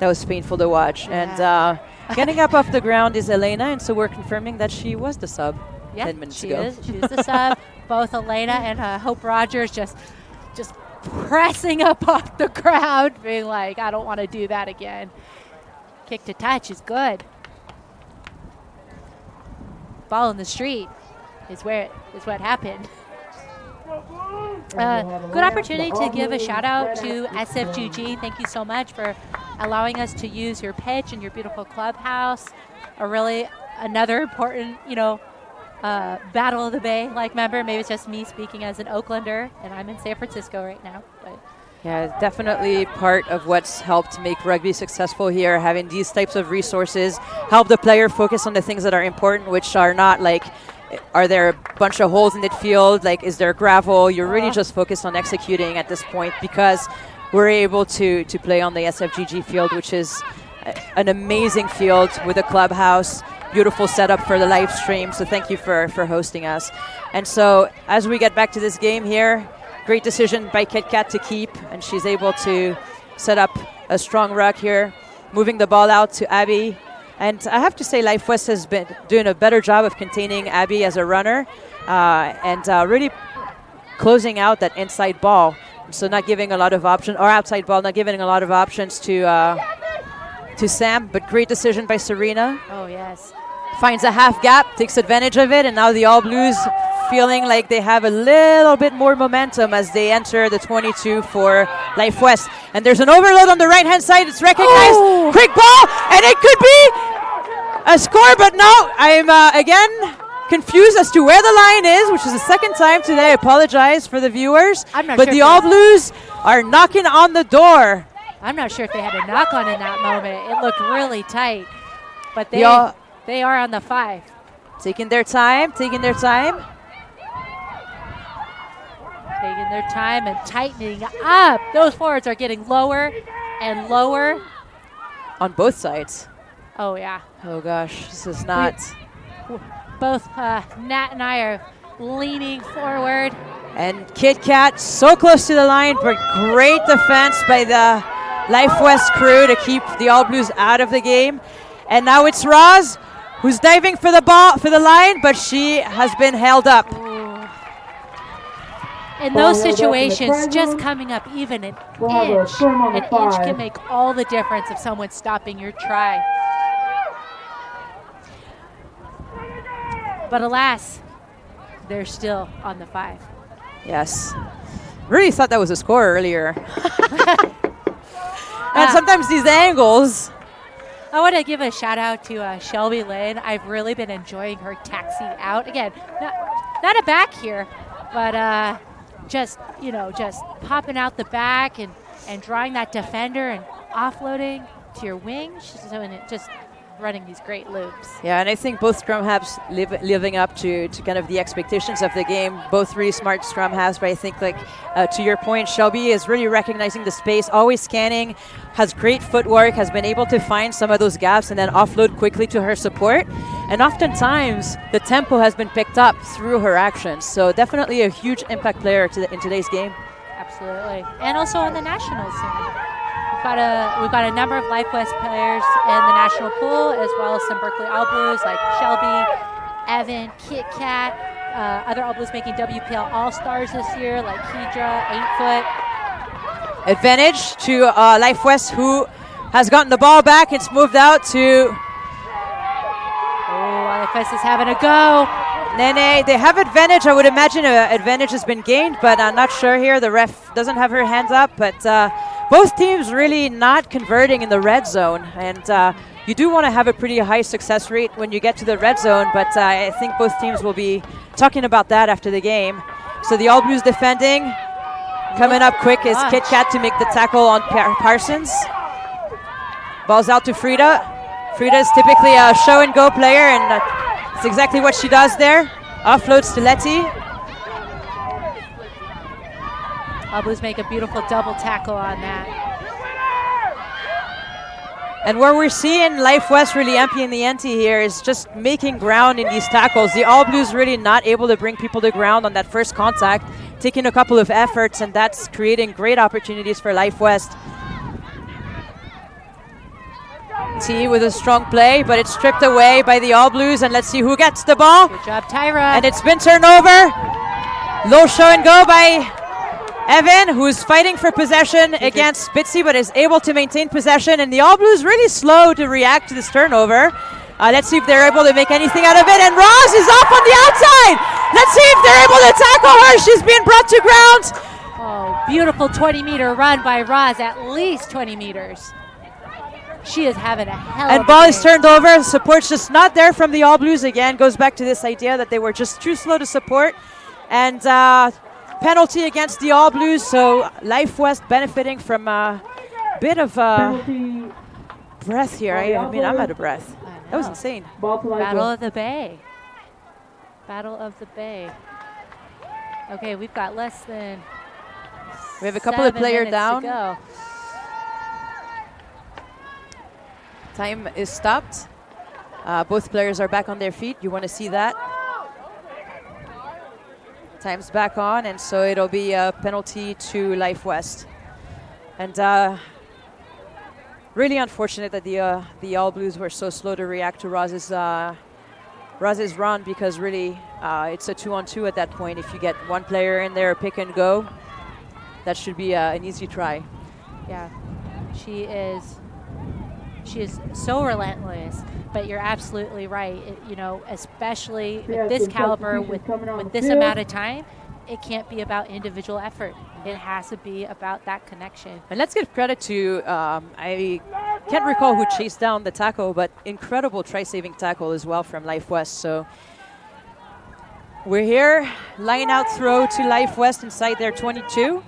was painful to watch. And getting up off the ground is Elena, and so we're confirming that she was the sub 10 minutes ago. She is the sub. Both Elena and Hope Rogers just pressing up off the ground, being like, I don't want to do that again. Kick to touch is good. Ball in the street is what happened. Good opportunity to give a shout out to SFGG. Thank you so much for allowing us to use your pitch and your beautiful clubhouse. Another important, Battle of the Bay like member. Maybe it's just me speaking as an Oaklander, and I'm in San Francisco right now. But yeah, definitely part of what's helped make rugby successful here, having these types of resources, help the player focus on the things that are important, which are not like, are there a bunch of holes in the field? Like, is there gravel? You're really just focused on executing at this point because we're able to play on the SFGG field, which is an amazing field with a clubhouse, beautiful setup for the live stream. So thank you for hosting us. And so as we get back to this game here, great decision by KitKat to keep, and she's able to set up a strong ruck here, moving the ball out to Abby. And I have to say Life West has been doing a better job of containing Abby as a runner and really closing out that inside ball. So not giving a lot of options, or outside ball, not giving a lot of options to Sam, but great decision by Serena. Oh, yes. Finds a half gap, takes advantage of it, and now the All Blues feeling like they have a little bit more momentum as they enter the 22 for Life West. And there's an overload on the right-hand side. It's recognized. Oh. Quick ball, and it could be a score, but no, I'm again confused as to where the line is, which is the second time today. I apologize for the viewers. I'm not but sure the All Blues are knocking on the door. I'm not sure if they had a knock on in that moment. It looked really tight. But they are on the 5. Taking their time, taking their time. Taking their time and tightening up. Those forwards are getting lower and lower. On both sides. Oh, yeah. Oh, gosh. This is not... Both Nat and I are leaning forward. And Kit Kat so close to the line, but great defense by the Life West crew to keep the All Blues out of the game. And now it's Roz who's diving for the ball, for the line, but she has been held up. Ooh. In those situations, just coming up even an inch can make all the difference of someone stopping your try. But alas, they're still on the 5. Yes. Really thought that was a score earlier. And sometimes these angles. I want to give a shout out to Shelby Lynn. I've really been enjoying her taxi out. Again, not a back here, but just popping out the back and drawing that defender and offloading to your wing. She's doing it, just running these great loops. Yeah, and I think both scrum halves living up to kind of the expectations of the game. Both really smart scrum halves, but I think to your point, Shelby is really recognizing the space, always scanning, has great footwork, has been able to find some of those gaps and then offload quickly to her support. And oftentimes, the tempo has been picked up through her actions. So definitely a huge impact player in today's game. Absolutely. And also on the national scene. We've got a number of Life West players in the national pool, as well as some Berkeley All Blues like Shelby, Evan, Kit Kat, other All Blues making WPL All-Stars this year like Kedra, 8-foot. Advantage to Life West, who has gotten the ball back. It's moved out to... Oh, Life West is having a go. Nene, they have advantage. I would imagine advantage has been gained, but I'm not sure here. The ref doesn't have her hands up, but both teams really not converting in the red zone. And you do want to have a pretty high success rate when you get to the red zone, but I think both teams will be talking about that after the game. So the All Blues defending. Coming up quick is Kit Kat to make the tackle on Parsons. Ball's out to Frida. Frida is typically a show-and-go player, and that's exactly what she does there. Offloads to Letty. All Blues make a beautiful double tackle on that. And where we're seeing Life West really emptying the ante here is just making ground in these tackles. The All Blues really not able to bring people to ground on that first contact, taking a couple of efforts, and that's creating great opportunities for Life West. T with a strong play, but it's stripped away by the All Blues, and let's see who gets the ball. Good job, Tyra. And it's been turned over. Low show and go by Evan, who's fighting for possession against Bitsy, but is able to maintain possession, and the All Blues really slow to react to this turnover. Let's see if they're able to make anything out of it, and Roz is off on the outside. Let's see if they're able to tackle her. She's being brought to ground. Oh, beautiful 20-meter run by Roz, at least 20 meters. She is having a hell of a And ball game. is turned over. Support's just not there from the All Blues again. Goes back to this idea that they were just too slow to support. And penalty against the All Blues. So Life West benefiting from a bit of breath here. I mean, I'm out of breath. That was insane. Battle of the Bay. Battle of the Bay. Okay, we've got less than We have a couple of 7 players minutes down. to go. Time is stopped. Both players are back on their feet. You want to see that. Time's back on, and so it'll be a penalty to Life West. And really unfortunate that the All Blues were so slow to react to Roz's run, because really it's a 2-on-2 at that point. If you get one player in there, pick and go. that should be an easy try. Yeah, she is so relentless. But you're absolutely right. You know, especially with this caliber, with this amount of time, it can't be about individual effort. It has to be about that connection. And let's give credit to, I can't recall who chased down the tackle, but incredible try-saving tackle as well from Life West. So we're here, line out throw to Life West inside their 22.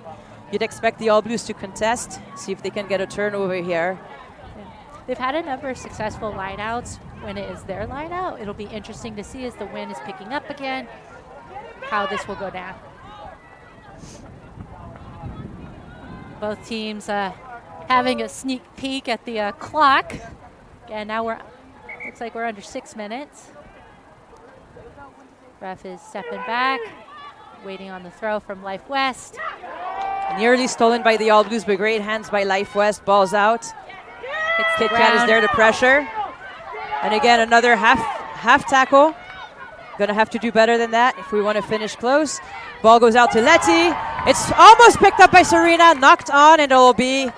You'd expect the All Blues to contest, see if they can get a turnover here. They've had a number of successful lineouts when it is their lineout. It'll be interesting to see as the wind is picking up again how this will go down. Both teams having a sneak peek at the clock. And now looks like we're under 6 minutes. Ref is stepping back, waiting on the throw from Life West. Nearly stolen by the All Blues, but great hands by Life West. Ball's out. Kit Kat is there to pressure. And again, another half tackle. Gonna have to do better than that if we want to finish close. Ball goes out to Letty. It's almost picked up by Serena, knocked on, and it'll be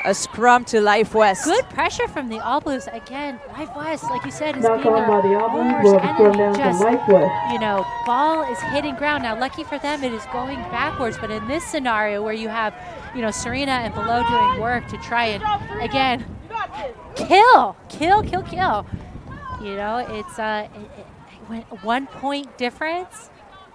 a scrum to Life West. Good pressure from the All Blues. Again, Life West, like you said, is being their worst enemy. Just, you know, ball is hitting ground. Now, lucky for them, it is going backwards. But in this scenario where you have, you know, Serena and Below doing work to try and, again, kill. You know, it's a 1 point difference.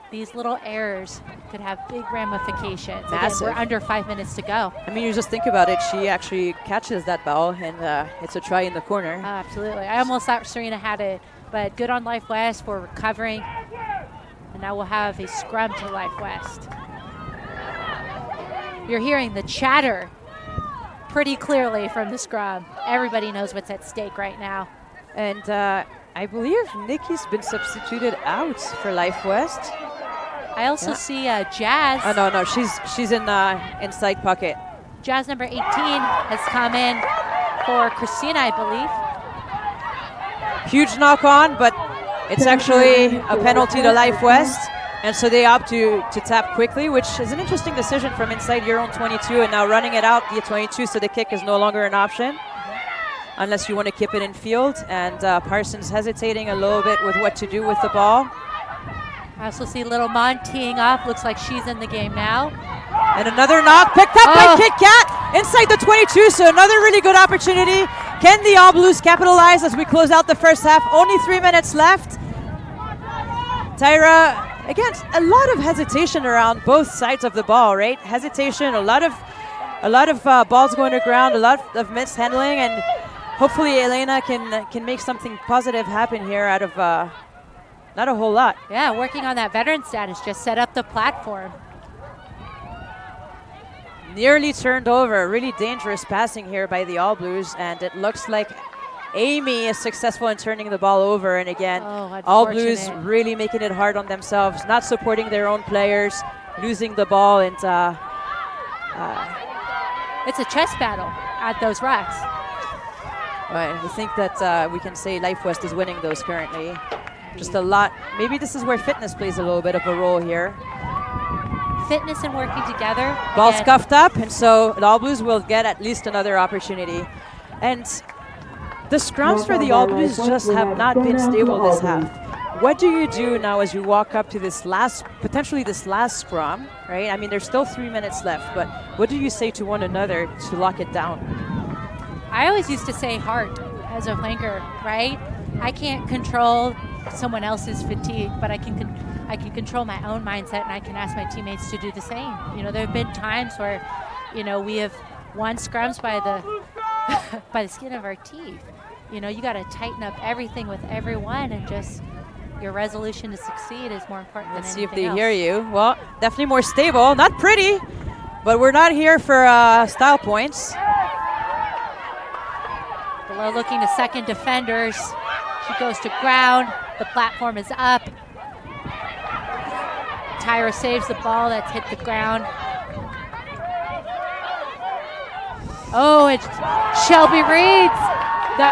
These little errors could have big ramifications. Massive. Again, we're under 5 minutes to go. I mean, you just think about it. She actually catches that ball, and it's a try in the corner. Oh, absolutely. I almost thought Serena had it, but good on Life West for recovering. And now we'll have a scrum to Life West. You're hearing the chatter pretty clearly from the scrum. Everybody knows what's at stake right now. And I believe Nikki's been substituted out for Life West. I also see Jazz. Oh, no, she's in inside pocket. Jazz number 18 has come in for Christina, I believe. Huge knock on, but it's actually a penalty to Life West. And so they opt to tap quickly, which is an interesting decision from inside your own 22 and now running it out the 22, so the kick is no longer an option unless you want to keep it in field. And Parsons hesitating a little bit with what to do with the ball. I also see Little Mon teeing off. Looks like she's in the game now. And another knock picked up by Kit Kat inside the 22, so another really good opportunity. Can the All Blues capitalize as we close out the first half? Only 3 minutes left. Tyra, again, a lot of hesitation around both sides of the ball, right? Hesitation, a lot of balls going to ground, a lot of mishandling, and hopefully Elena can make something positive happen here out of not a whole lot. Yeah, working on that veteran status, just set up the platform. Nearly turned over, really dangerous passing here by the All Blues, and it looks like Amy is successful in turning the ball over. And again, All Blues really making it hard on themselves, not supporting their own players, losing the ball, and it's a chess battle at those racks. Right, I think that we can say Life West is winning those currently. Just a lot. Maybe this is where fitness plays a little bit of a role here. Fitness and working together. Ball scuffed up, and so the All Blues will get at least another opportunity. And the scrums for the All Blues just have not been stable this half. What do you do now as you walk up to this potentially this last scrum, right? I mean, there's still 3 minutes left, but what do you say to one another to lock it down? I always used to say heart as a flanker, right? I can't control someone else's fatigue, but I can control my own mindset, and I can ask my teammates to do the same. You know, there have been times where, you know, we have won scrums by the by the skin of our teeth. You know, you got to tighten up everything with everyone, and just your resolution to succeed is more important than anything else. Let's see if they hear you. Well, definitely more stable. Not pretty, but we're not here for style points. Below looking to second defenders. She goes to ground. The platform is up. Tyra saves the ball that's hit the ground. Oh, it's Shelby reads. The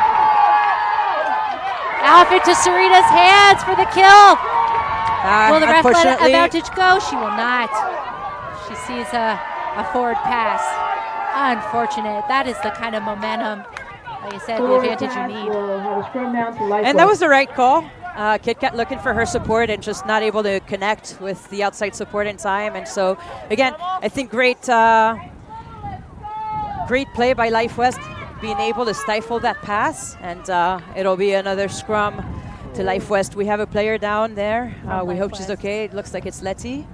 off into Serena's hands for the kill. Will the ref let advantage go? She will not. She sees a forward pass. Unfortunate. That is the kind of momentum, like I said, the advantage you need. And that was the right call. Kit Kat looking for her support and just not able to connect with the outside support in time. And so, again, I think great play by Life West, being able to stifle that pass. And it'll be another scrum to Life West. We have a player down there. We hope she's okay. It looks like it's Letty.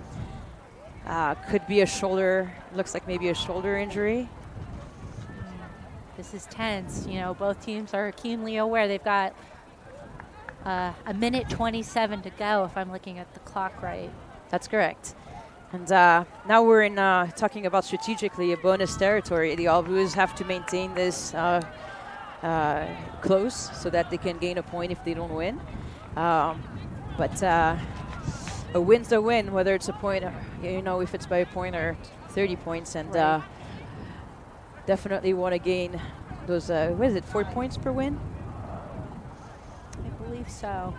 Could be a shoulder, looks like maybe a shoulder injury. This is tense. You know, both teams are keenly aware. They've got a minute 27 to go, if I'm looking at the clock right. That's correct. And now we're in talking about strategically a bonus territory. The All Blues have to maintain this close so that they can gain a point if they don't win. But a win's a win, whether it's a point, you know, if it's by a point or 30 points. And Right. definitely want to gain those, what is it, 4 points per win? I believe so.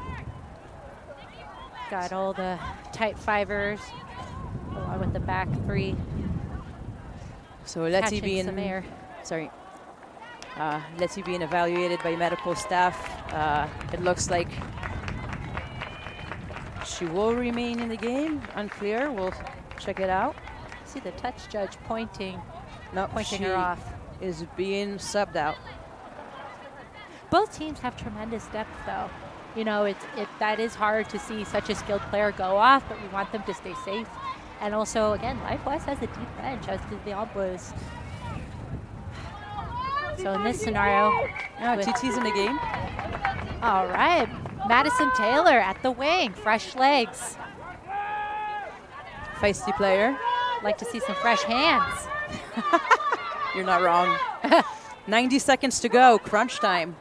Got all the tight fivers along with the back three. So Letty Catching being, some air. sorry, Letty being evaluated by medical staff. It looks like she will remain in the game. Unclear. We'll check it out. See the touch judge pointing No, her she off. is being subbed out. Both teams have tremendous depth, though. You know, that is hard to see such a skilled player go off, but we want them to stay safe. And also, again, Life West has a deep bench, as do the All Blues. So in this scenario, TT's in the game. all right, Madison Taylor at the wing, fresh legs. Feisty player. Like to see some fresh hands. You're not wrong. 90 seconds to go. Crunch time.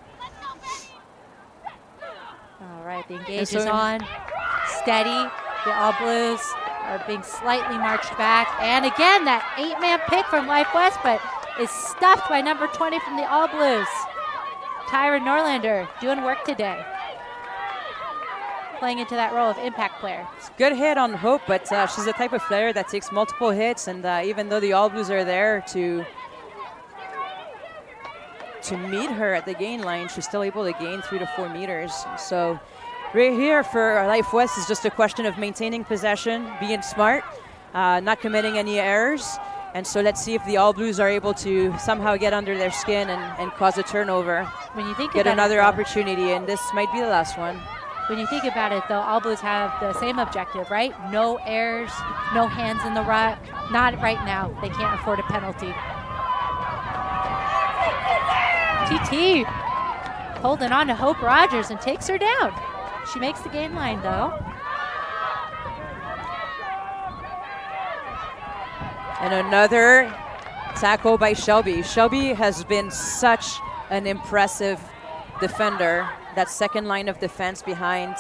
All right, the engage so is on. Steady. The All Blues are being slightly marched back. And again, that 8-man pick from Life West, but is stuffed by number 20 from the All Blues. Tyra Norlander doing work today. Playing into that role of impact player. Good hit on Hope, but she's the type of player that takes multiple hits, and even though the All Blues are there to meet her at the gain line, she's still able to gain 3 to 4 meters. So right here for Life West is just a question of maintaining possession, being smart, not committing any errors. And so let's see if the All Blues are able to somehow get under their skin and cause a turnover. When you think get about another it, though, opportunity, and this might be the last one. when you think about it, though, All Blues have the same objective, right? No errors, no hands in the ruck. Not right now. They can't afford a penalty. TT holding on to Hope Rogers and takes her down. She makes the gain line, though. And another tackle by Shelby. Shelby has been such an impressive defender. That second line of defense behind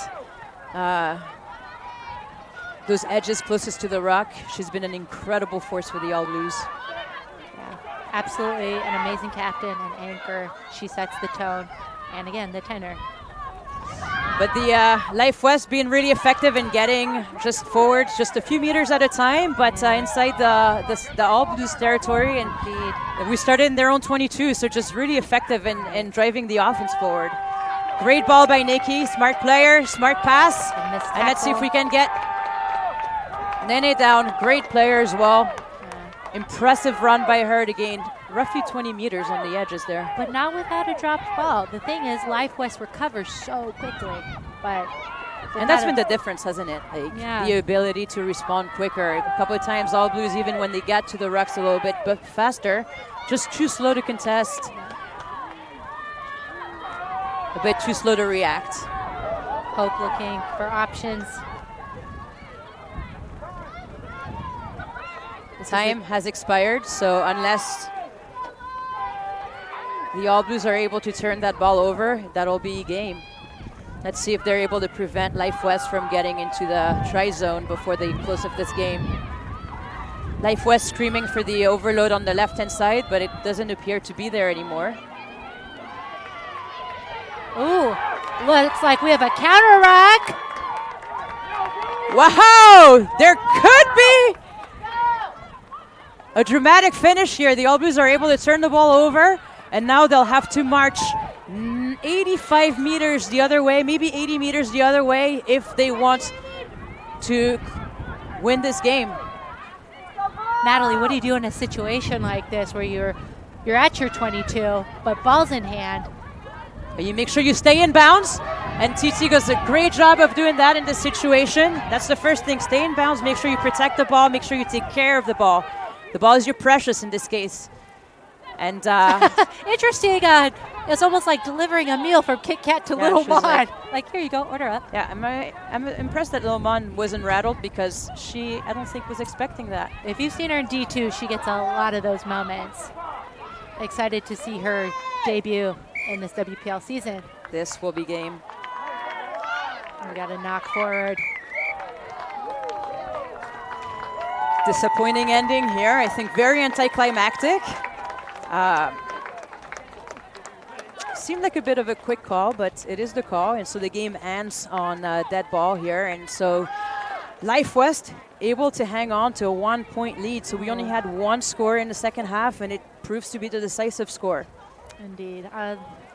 those edges closest to the ruck. She's been an incredible force for the All Blues. Yeah, absolutely an amazing captain and anchor. She sets the tone. And again, the tenor. But the Life West being really effective in getting just forward, just a few meters at a time, but inside the All Blues territory. And we started in their own 22, so just really effective in driving the offense forward. Great ball by Nikki, smart player, smart pass. And let's see if we can get Nene down. Great player as well. Yeah. Impressive run by her to gain roughly 20 meters on the edges there. But not without a dropped ball. The thing is, Life West recovers so quickly. But and that's been the difference, hasn't it? Like the ability to respond quicker. A couple of times, All Blues, even when they get to the rucks a little bit but faster, just too slow to contest. A bit too slow to react. Hope looking for options. Time has expired, so unless the All Blues are able to turn that ball over, that'll be game. Let's see if they're able to prevent Life West from getting into the try zone before they close up this game. Life West screaming for the overload on the left-hand side, but it doesn't appear to be there anymore. Ooh, looks like we have a counter rack. Wow, there could be A dramatic finish here. The All Blues are able to turn the ball over, and now they'll have to march 85 meters the other way, maybe 80 meters the other way if they want to win this game. Natalie, what do you do in a situation like this where you're at your 22, but ball's in hand? You make sure you stay in bounds, and TT does a great job of doing that in this situation. That's the first thing. Stay in bounds, make sure you protect the ball, make sure you take care of the ball. The ball is your precious in this case. And interesting. It's almost like delivering a meal from Kit Kat to Little Mon. Like, here you go, order up. Yeah, I'm impressed that Little Mon wasn't rattled because I don't think, was expecting that. If you've seen her in D2, she gets a lot of those moments. Excited to see her debut in this WPL season. This will be game. We got a knock forward. Disappointing ending here. I think very anticlimactic. Seemed like a bit of a quick call, but it is the call, and so the game ends on dead ball here. And so Life West able to hang on to a 1-point lead. So we only had one score in the second half, and it proves to be the decisive score. Indeed.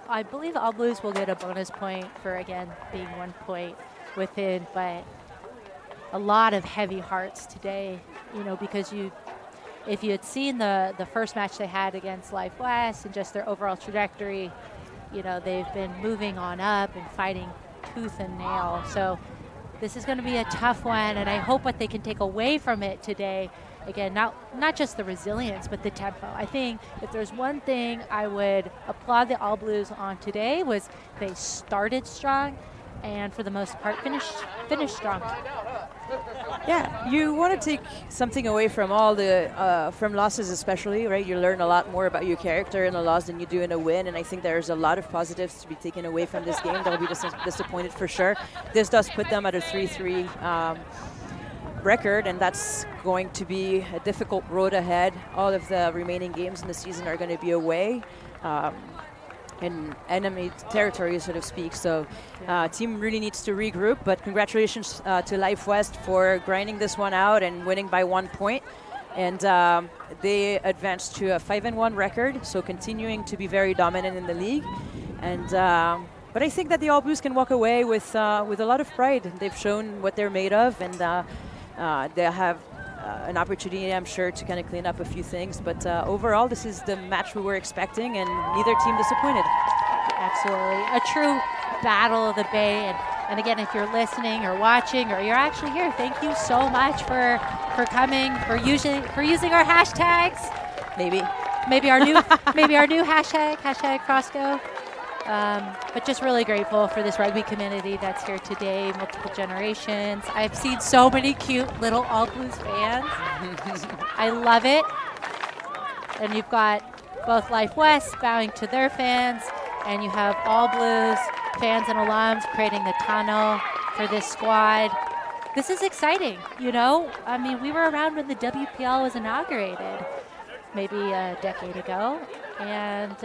I believe the All Blues will get a bonus point for, again, being 1 point within, but a lot of heavy hearts today, because if you had seen the first match they had against Life West and just their overall trajectory, they've been moving on up and fighting tooth and nail. So this is going to be a tough one, and I hope what they can take away from it today, again, not just the resilience, but the tempo. I think if there's one thing I would applaud the All Blues on today was they started strong and for the most part finished strong. Yeah, you want to take something away from all the from losses, especially, right? You learn a lot more about your character in a loss than you do in a win, and I think there's a lot of positives to be taken away from this game. They'll be disappointed for sure. This does put them at a 3-3 record, and that's going to be a difficult road ahead. All of the remaining games in the season are going to be away. In enemy territory, so to speak. So team really needs to regroup, but congratulations to Life West for grinding this one out and winning by 1 point. And they advanced to a 5-1 record, so continuing to be very dominant in the league. And but I think that the All Blues can walk away with a lot of pride. They've shown what they're made of, and they'll have an opportunity, I'm sure, to kind of clean up a few things. But overall, this is the match we were expecting, and neither team disappointed. Absolutely. A true battle of the Bay. And again, if you're listening or watching or you're actually here, thank you so much for coming, for using our hashtags. Maybe our new hashtag Frosco. But just really grateful for this rugby community that's here today, multiple generations. I've seen so many cute little All Blues fans. I love it. And you've got both Life West bowing to their fans, and you have All Blues fans and alums creating the tunnel for this squad. This is exciting, I mean, we were around when the WPL was inaugurated, maybe a decade ago. And,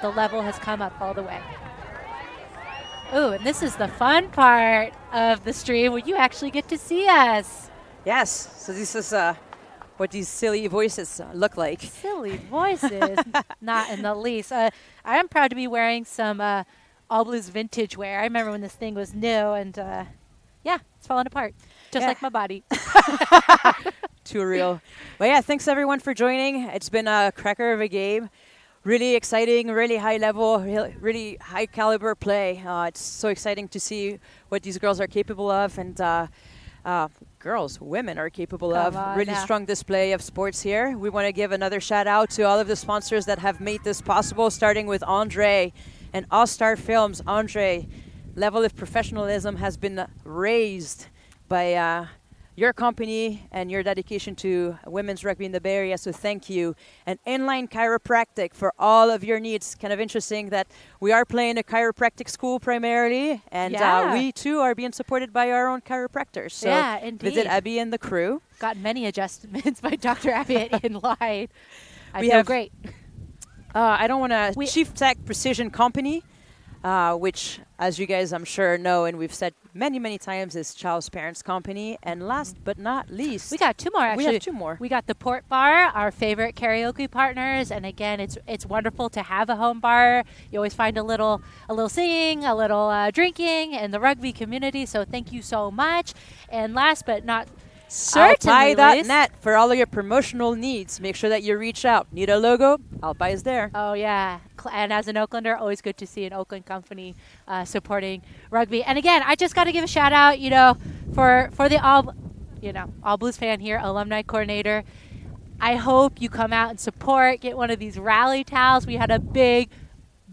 the level has come up all the way. Ooh, and this is the fun part of the stream where you actually get to see us. Yes, so this is what these silly voices look like. Silly voices? Not in the least. I am proud to be wearing some All Blues vintage wear. I remember when this thing was new, and it's falling apart, just like my body. Too real. But yeah, thanks everyone for joining. It's been a cracker of a game. Really exciting, really high level, really high caliber play. It's so exciting to see what these girls are capable of, and women are capable of. Really strong display of sports here. We want to give another shout out to all of the sponsors that have made this possible, starting with Andre and All Star Films. Andre, level of professionalism has been raised by your company and your dedication to women's rugby in the Bay Area, so thank you. And Inline Chiropractic for all of your needs. Kind of interesting that we are playing a chiropractic school primarily, and we too are being supported by our own chiropractors. So visit Abby and the crew. Got many adjustments by Dr. Abby in line. I feel great. I don't want to. Chief Tech Precision Company, which, as you guys I'm sure know, and we've said many, many times is Child's Parents Company. And last but not least, We got 2 more, actually. we have 2 more. We got the Port Bar, our favorite karaoke partners. And again, it's wonderful to have a home bar. You always find a little singing, a little drinking in the rugby community. So thank you so much. And last but not certainly least, Alpie.net for all of your promotional needs. Make sure that you reach out. Need a logo? Alpie is there. Oh, yeah. And as an Oaklander, always good to see an Oakland company supporting rugby. And again, I just got to give a shout out, for the All Blues fan here, alumni coordinator. I hope you come out and support, get one of these rally towels. We had a big,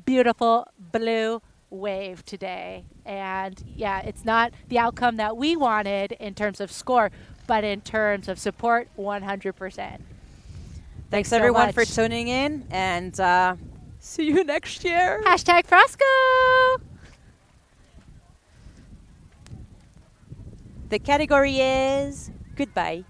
beautiful blue wave today. And yeah, it's not the outcome that we wanted in terms of score, but in terms of support, 100%. Thanks so everyone much. for tuning in, and see you next year. #Frosco. The category is goodbye.